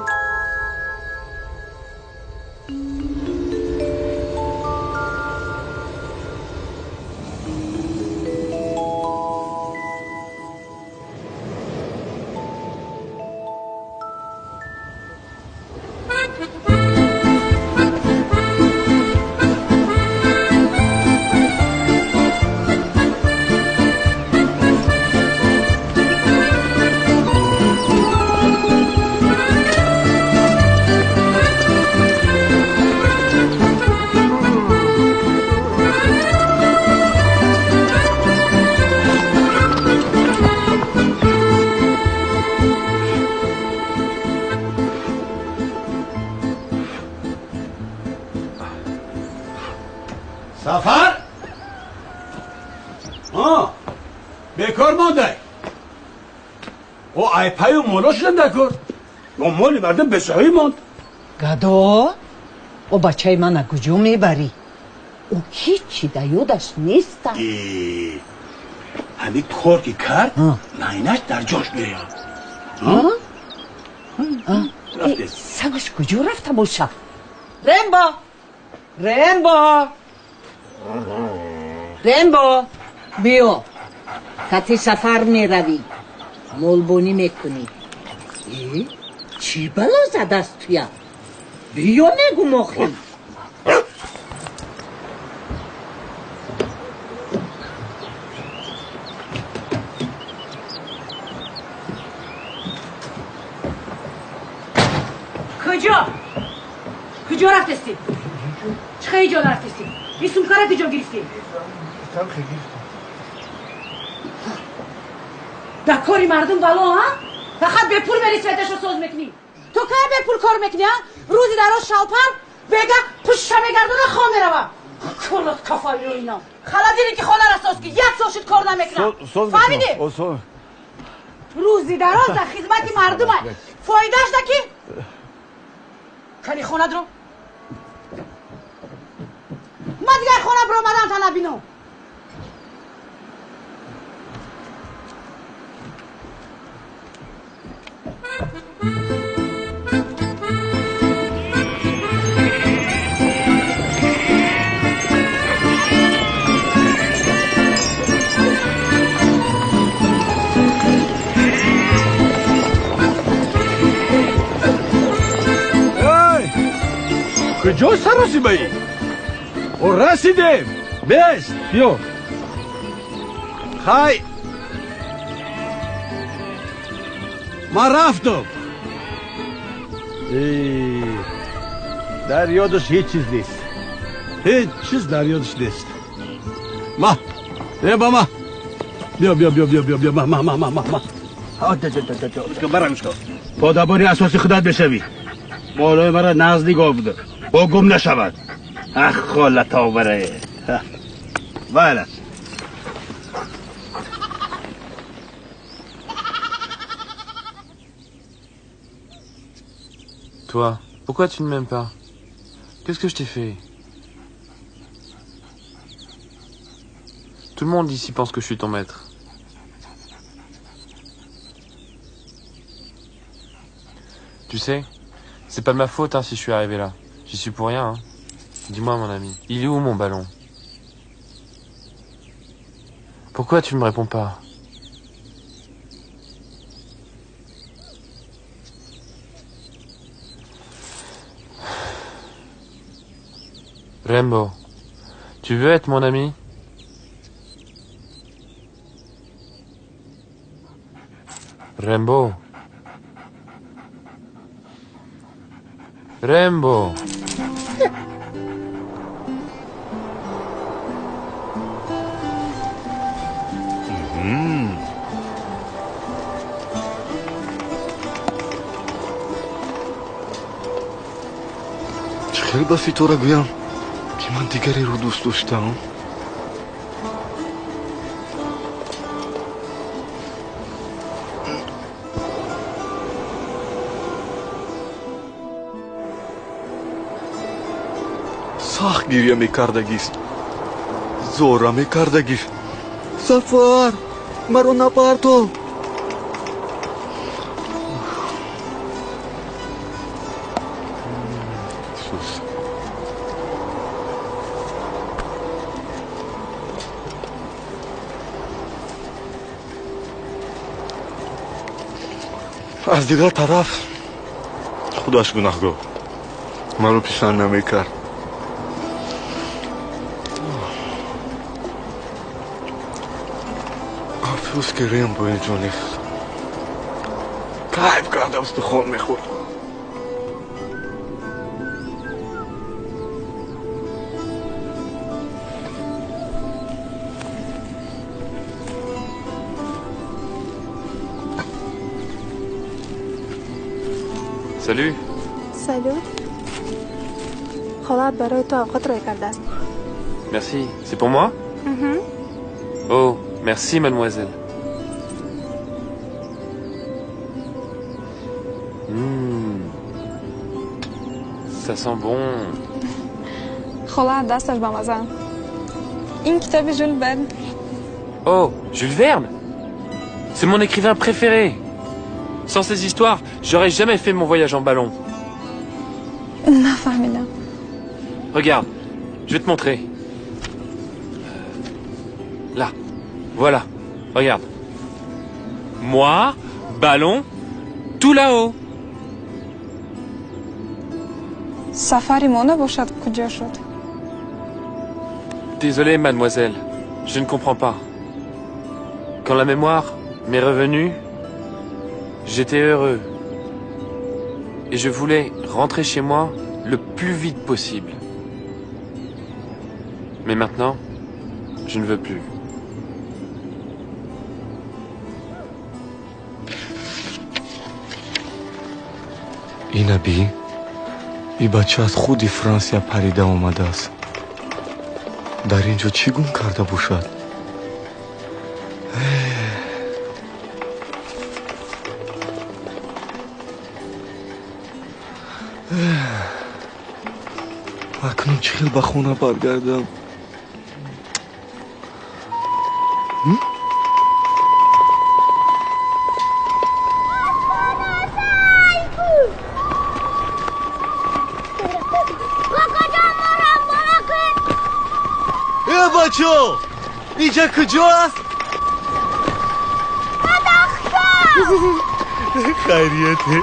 سفر بیکار مانده او ای پای و مولاش زنده کرد و مولی مردم بسایی ماند گدا او بچه من کجا میبری او هیچی در یادش نیست همین کار که کرد نینش در جاش میاد سگش کجا رفته باشه رمبو بیا خطی سفر میروی مولبونی میکنی چی بلا زده است توی بیا نگو مخیم کجا رفتستی؟ چه جا رفتستی؟ این سومکاره کجا گرفتی؟ در کاری مردم بلا ها؟ فقط به پول میری سویتش رو سوز میکنی تو که به پول کار میکنی ها؟ روزی در روز شاپر بگه پشت میگردن خواه میروه کلت کفایی رو اینا خلا دیدی که خانه را سوز که یک سوشت کار نمیکنم فهمیدی؟ روزی در روز در خدمت مردم های فایدهش نکی؟ کنی خونه درو ما دیگه خونه برو مدام تا نبینم کجا سرسی بایی؟ او رسیدیم بیست بیا خای ما رفتم در یادش هیچ چیز نیست هیچ چیز در یادش نیست ما بیا ما بیا بیا بیا بیا بیا بیا ما برمش کن پادابانی اساسی خودت بشوی بالای مرا ناز نگاه بوده با گم نشود اخ خالت آوره بله Toi, pourquoi tu ne m'aimes pas? Qu'est-ce que je t'ai fait? Tout le monde ici pense que je suis ton maître. Tu sais, c'est pas de ma faute hein, si je suis arrivé là. J'y suis pour rien. Hein. Dis-moi mon ami, il est où mon ballon? Pourquoi tu me réponds pas? Rembo, tu veux être mon ami? Rembo. Rembo. خیلی بسی تو را گویم که من دیگری رو دوست داشتم سخت گریه میکردگیست، زورا میکردگیست. سفر مرا نپرتو. از دیگر طرف خودش گناهگار من رو پیشان نمیکرد. افسوس که ریم با اینجا نیست. کیف کرده استخوان میخورد. Salut. Salut. خالات برای تو اوقات روی کرده است. Merci. C'est pour moi? Oh, merci mademoiselle. Ça sent bon. خالات دستش با مزه. این کتاب ژول ورن. Oh, Jules Verne. C'est mon écrivain préféré. Sans ces histoires, j'aurais jamais fait mon voyage en ballon. نفهمیدم. Regarde, je vais te montrer. Là, voilà, regarde. Moi, ballon, tout là-haut. سفری ما نباشد کجا شد؟ Désolé, mademoiselle, je ne comprends pas. Quand la mémoire m'est revenue, j'étais heureux. Et je voulais rentrer chez moi le plus vite possible. Mais maintenant, je ne veux plus. اینبی این بچه از خودی فرانسیا پریده آمده است. در اینجا چی گم کرده باشد؟ اکنون چه خیلی به خونه برگردم. بچه اینجا کجا است؟ خیریته.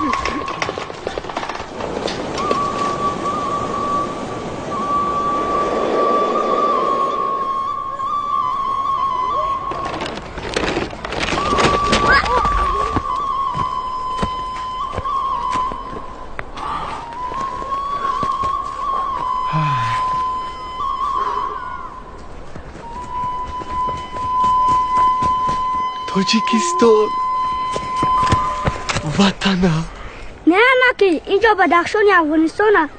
تاجیکستان وطنم. نه مکی اینجا بدخشان افغانستانه.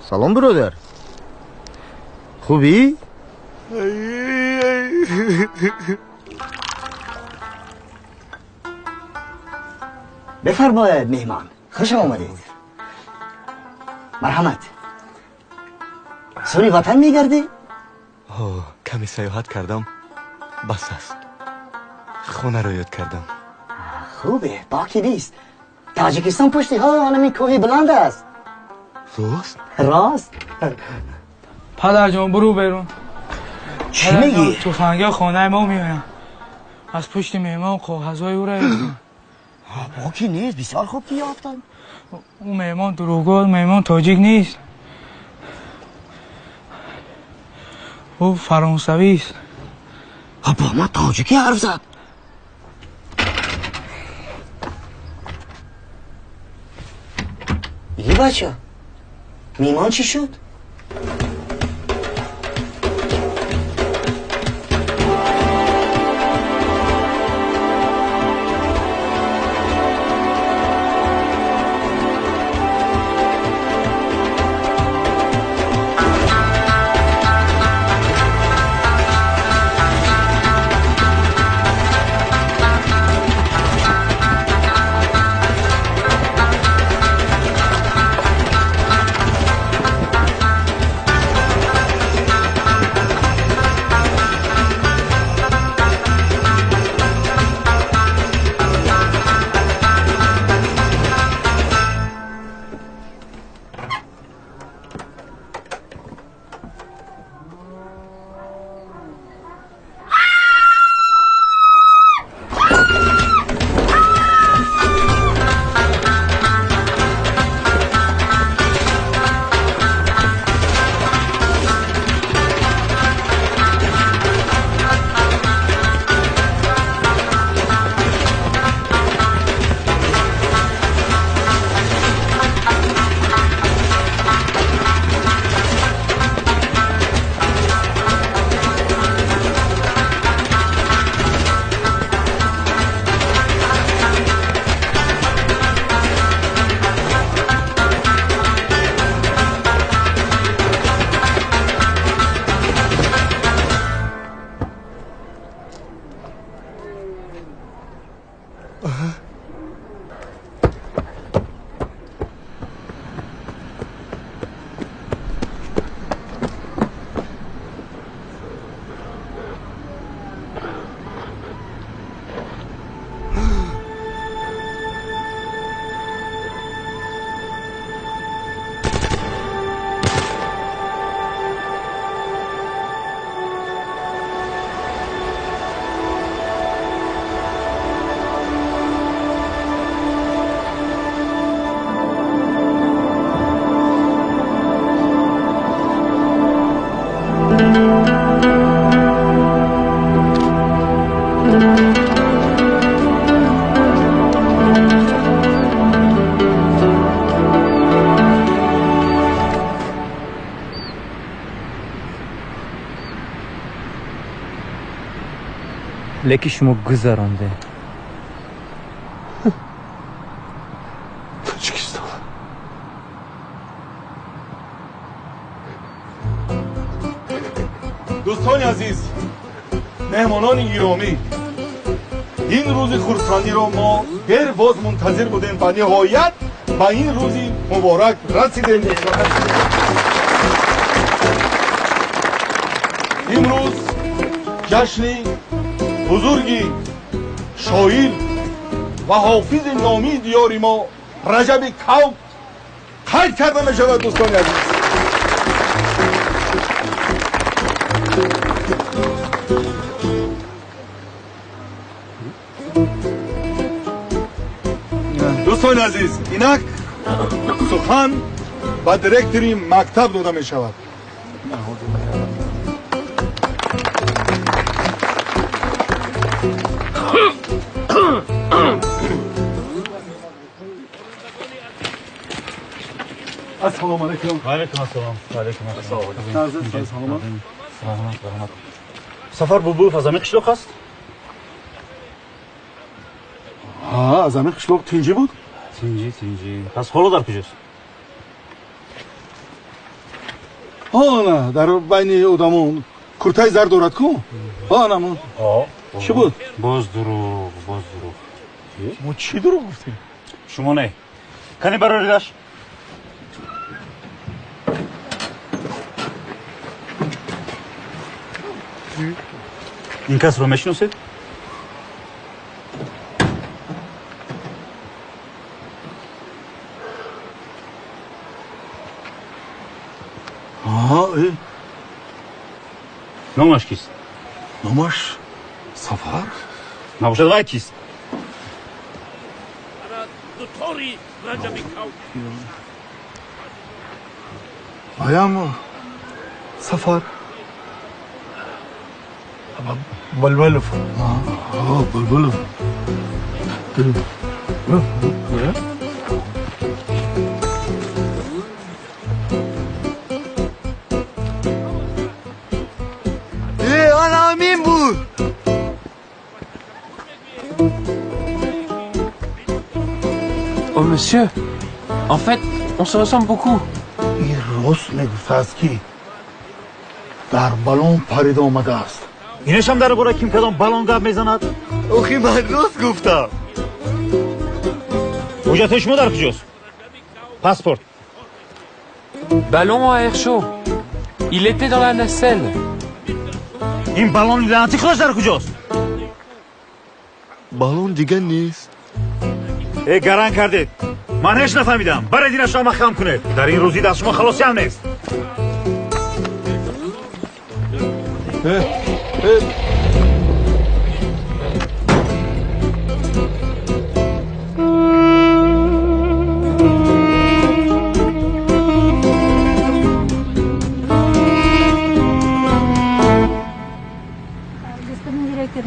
سلام برادر، خوبی؟ بفرمایید مهمان، خوش آمدید. مرحمت. سوی وطن میگردی؟ کمی سیاحت کردم، بس است. خونه رو یاد کردم. خوبه، باکی نیست. تاجیکستان پشتی ها آنمی کوهی بلند است. راست؟ راست. پدر جان برو بیرون. چی میگی؟ توفنگه خانه ما میایم. از پشت مهمان کاغذهای او را باکی نیست، بسیار خوب که یافتن. اون مهمان دروغگو، مهمان تاجیک نیست. او فرانسوی است. با ما تاجیکی حرف زد. یه بچه میمان چی شد؟ леки шумо гузаронде. Тоҷикистон. دوستان عزیز، مهمانان گرامی، این روز خرسندی را ما دیر باز منتظر بودیم و نهایت به این روزی مبارک رسیدیم. امروز جشن بزرگی شاعر و حافظ نامی دیار ما رجب کوب قید کرده می شود. دوستان عزیز، دوستان عزیز، اینک سخن به دیرکتوری مکتب داده می شود. السلام علیکم. و علیکم السلام. و علیکم السلام. سلامت. سفر بوبوف از همین قشلاق است؟ ها، از همین قشلاق تینجی بود؟ تینجی. پس حالا در کجاست؟ نه، در بین ادامون کرتای زرد دارد کو؟ نمون. چی بود؟ باز دروغ. ما چی دروغ گفتیم؟ شما نه. کنی براریدش؟ این کس رو میشناسید؟ نامش کیست؟ نامش سفر؟ نباشد وای کیست؟ آیم سفر بلبلو. بلبلو. همین بود. Oh monsieur, en fait, on se ressemble beaucoup. این راست میگفت است که در بالون پرید آمده است. اینش هم در باره کیم کدام بالون گپ میزند؟ اوخی من راست گفتم. حجت شما در کجاست؟ پاسپورت. Ballon à air chaud. Il était dans la nacelle. این بالون لعنتی خودش در کجاست؟ بالون دیگه نیست. گران کردید. من هیچ نفهمیدم. برای دینش را مخم کنید. در این روزی دست شما خلاصی هم نیست.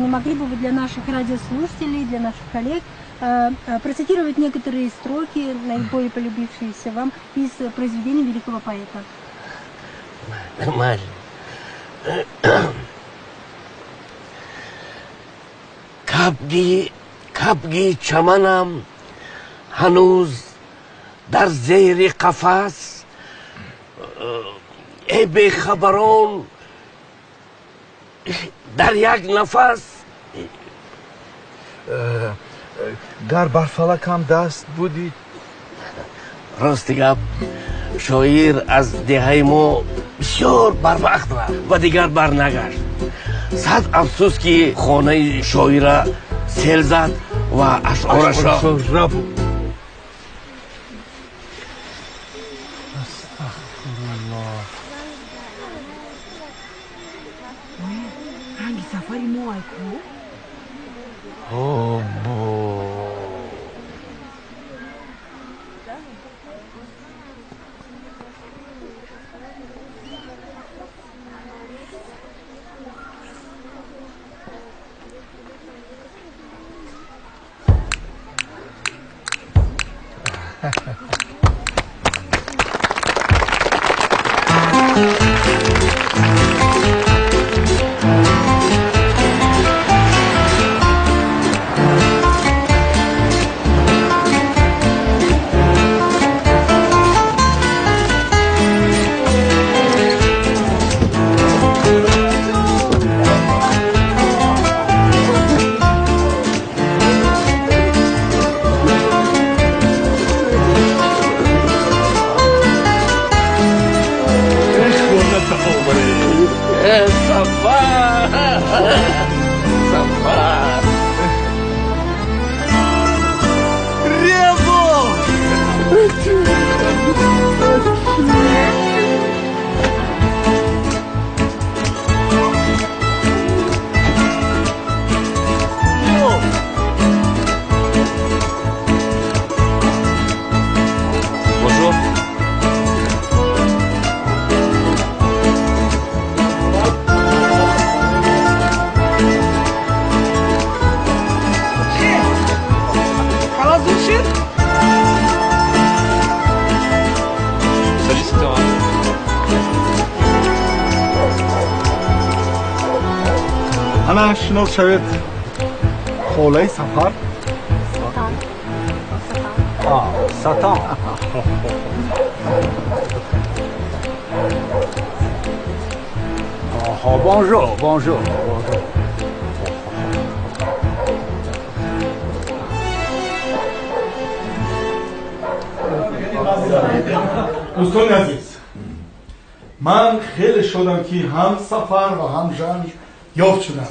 Не могли бы вы для наших радиослушателей, для наших коллег процитировать некоторые строки, наиболее полюбившиеся вам, из произведений великого поэта? کبگی چمنم هنوز در زیر قفس، ای بیخبران در یک نفس. گر بر فلکم دست بودی. راستی گپ شاعر از دهه ما بسیار بر وقت رفت و دیگر بر نگشت. صد افسوس که خانه شاعر سیل زد و اشعارش را Hangi safari mo ay ko? سفر Bonjour. Salut, c'est Thomas. انا شناخت شوید خاله سفر ساتان بونجور دوستان عزیز من خیلی شدم که هم سفر و هم جان یافت شدم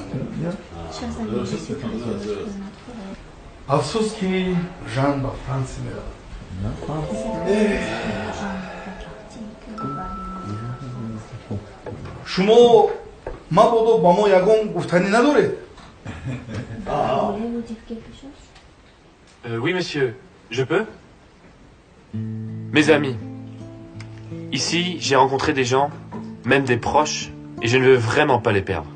افسوس که جان با فرانسه میرود شما مبادا با ما یگان گفتنی ندارید Oui, monsieur. Je peux? Mes amis. Ici, j'ai rencontré des gens, même des proches, et je ne veux vraiment pas les perdre.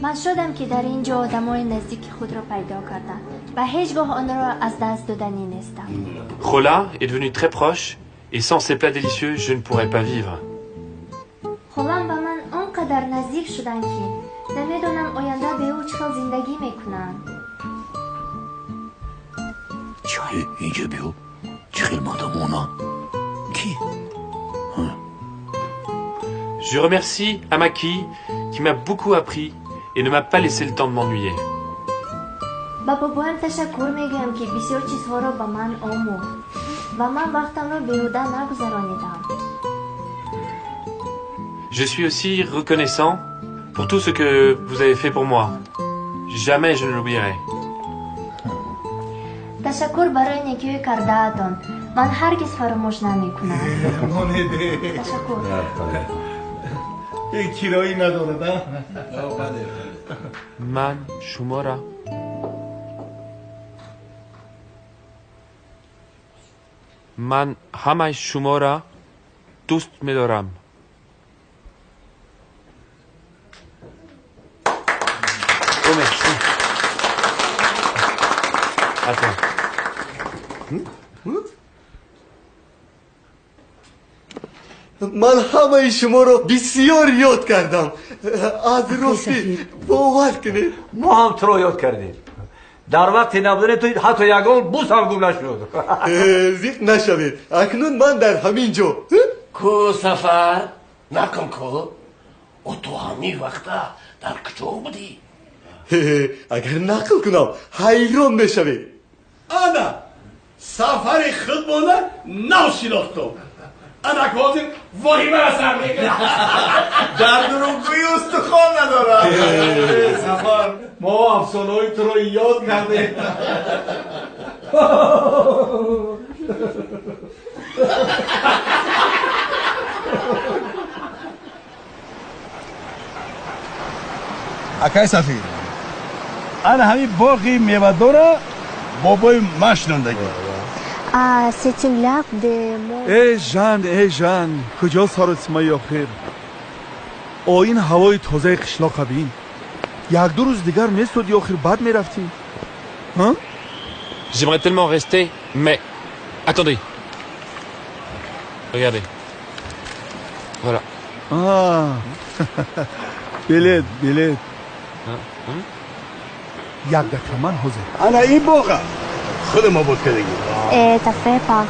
من شدم که در اینجا آدمای نزدیک خود را پیدا کردم و هیچگاه آن را از دست دادنی نیستم. Rola est devenue très proche, et sans ces plats délicieux, je ne pourrais pas vivre. خودم با من آنقدر نزدیک شدن که نمیدونم آینده به او چه زندگی میکنن. چای اینجا بیو چخیل مادم اونا کی؟ Je remercie Amaki qui m'a beaucoup appris et ne m'a pas laissé le temps de m'ennuyer. با بابایم تشکر میگم که بسیار چیزها را با من آموخت و من وقتم را بیهوده نگذرانیدم. Je suis aussi reconnaissant pour tout ce que vous avez fait pour moi. Jamais je ne l'oublierai. تشکر برای نیکی کرده‌تان. من هرگز فراموش نمیکنم. تشکر. یک کرایی نداره نه؟ من شما را من همه شما را دوست می‌دارم. Oh merci. Attends. من همه شما رو بسیار یاد کردم از راستی باور کنید ما هم تو رو یاد کردیم در وقتی نبودن تو حتی یگان بوس هم گم نشد زیق نشوید اکنون من در همین جا کو سفر نکن کو او تو همین وقتا در کجا بودی اگر نقل کنم حیران میشوید انا سفر خودمانه نشناختم انا کازم وحیمه را سر میکنم در دروغگویی استخوان ندارم سفر ما افسانه های تو را یاد کردیم اکای سفیر انا همین باقی میوه‌داره بابای مشنندگی C'est une larve de mon... ای جان کجا سارت مایی آخر این هوای تازه قشلاق بین یک دو روز دیگر میستودی آخر بعد میرفتیم ها؟ J'aimerais tellement rester, mais... Attendez. Regardez. Voilà. بلیت یک دکه من حوزه انا این باقه خود ما بود کردگی T'as fait par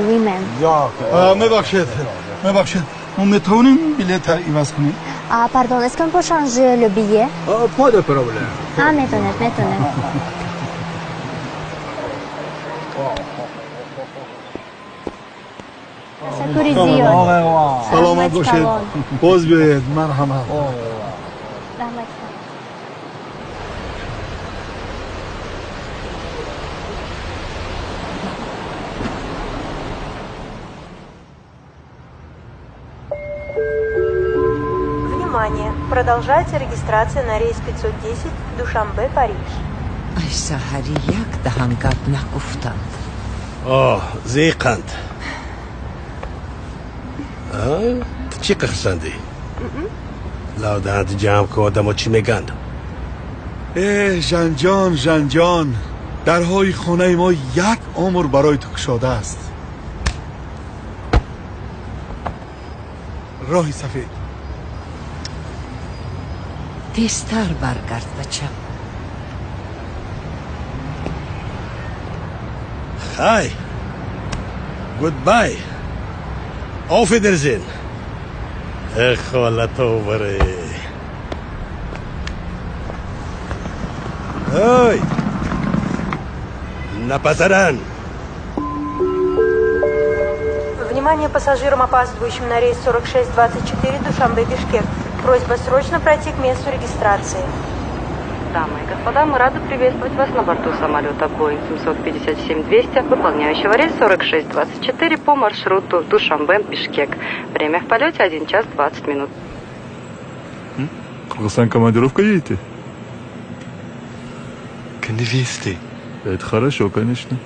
lui-même. ببخشید ما میتونیم بلیت عوض کنیم Pardon, est-ce qu'on peut changer le billet? Pas de problème. M'étonne. تشکری زیاد. سلامت باشید باز بیاید مرحمت Внимание! Продолжается регистрация на рейс 510 Душанбе, Париж. ай Сафари, як даҳам гап нагуфтанд. Зиқанд. Ту чӣ қихсандӣ? лавдаҳанд ҷамъ ку одамо чӣ меганд? ژنجان ژنجان درهای خانه ما یک عمر برای تو گشاده است. راهی سفید. تیزتر برگرد بچم. خی گودبای auf Wiedersehen. خالت اوبره. Ой! На пасаран! Внимание пассажирам, опаздывающим на рейс 4624 Душанбе, Бишкек. Просьба срочно пройти к месту регистрации. Дамы и господа, мы рады приветствовать вас на борту самолета Boeing 757-200, выполняющего рейс 4624 по маршруту Душанбе-Бишкек. Время в полете 1 час 20 минут. Кыргызстан командировка едете? К невесте. Это хорошо, конечно.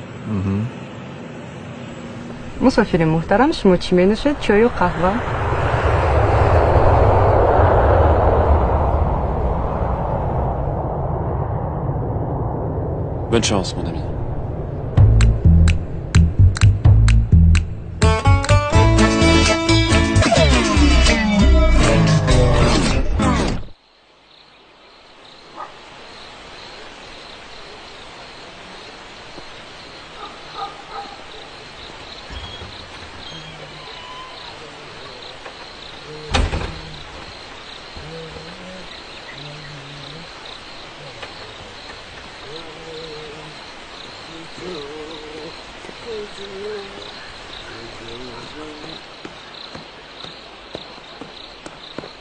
Мусафири муҳтарам, шумо чӣ менӯшед? Чою, қаҳва? Bonne chance, mon ami.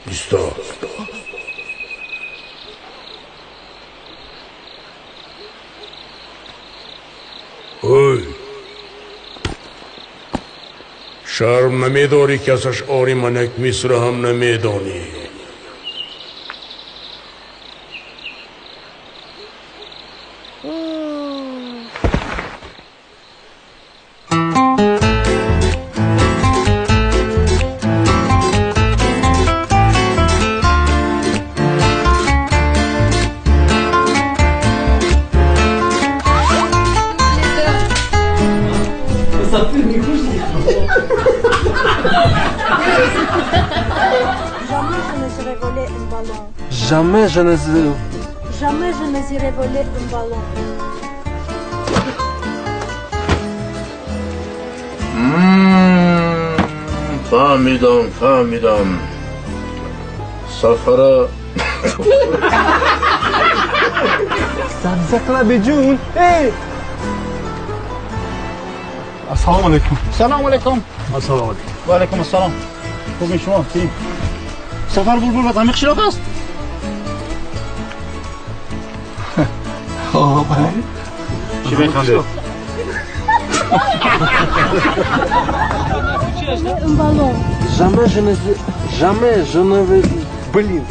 ایستاد. اوی شرم نمیداری که از اشعار منک مصر هم نمیدانی؟ Jamais je ne irai voler un ballon. فهمیدم سفر سبزه قلب جون. السلام علیکم. سلام علیکم. السلام علیکم. و علیکم السلام. خوبین شما؟ سفر بلبل و عمیق شراق است؟ بله. چی میخنده؟ Un ballon. Jamais je ne vais... Блин.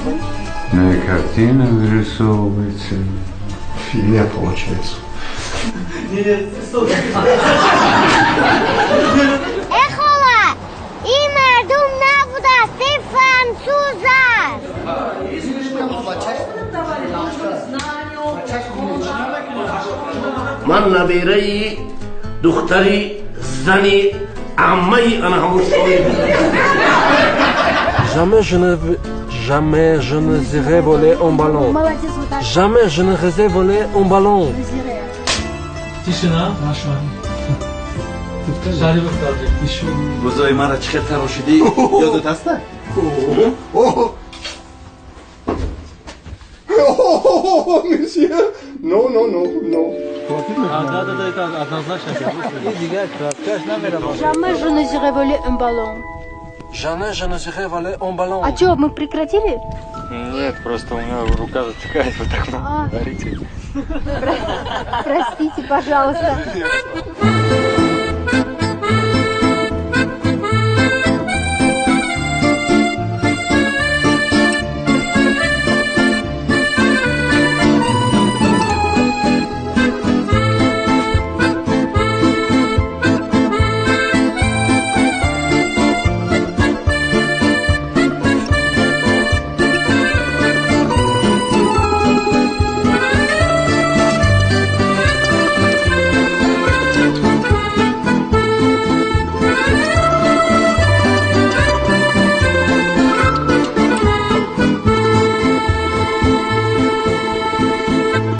На картина вырисовывается. Фигня получается. اخوة این مردم نبود است، این فرانسوز است. من نبیره دختری زنی عمه انا همون شوی Jamais je ne irai voler un ballon. Jamais je ne irai voler un ballon. Тишина, Машва. Шариф уфтади. Ишо. Гузои мара чӣ хел тарошидӣ? Ёдат аста? Monsieur. Non, non, non, non. Jamais je n'irai voler un ballon. Jamais je ne irai voler un ballon. А что, мы прекратили? Нет, просто у меня рука затекает вот так. Говорите. Простите, пожалуйста.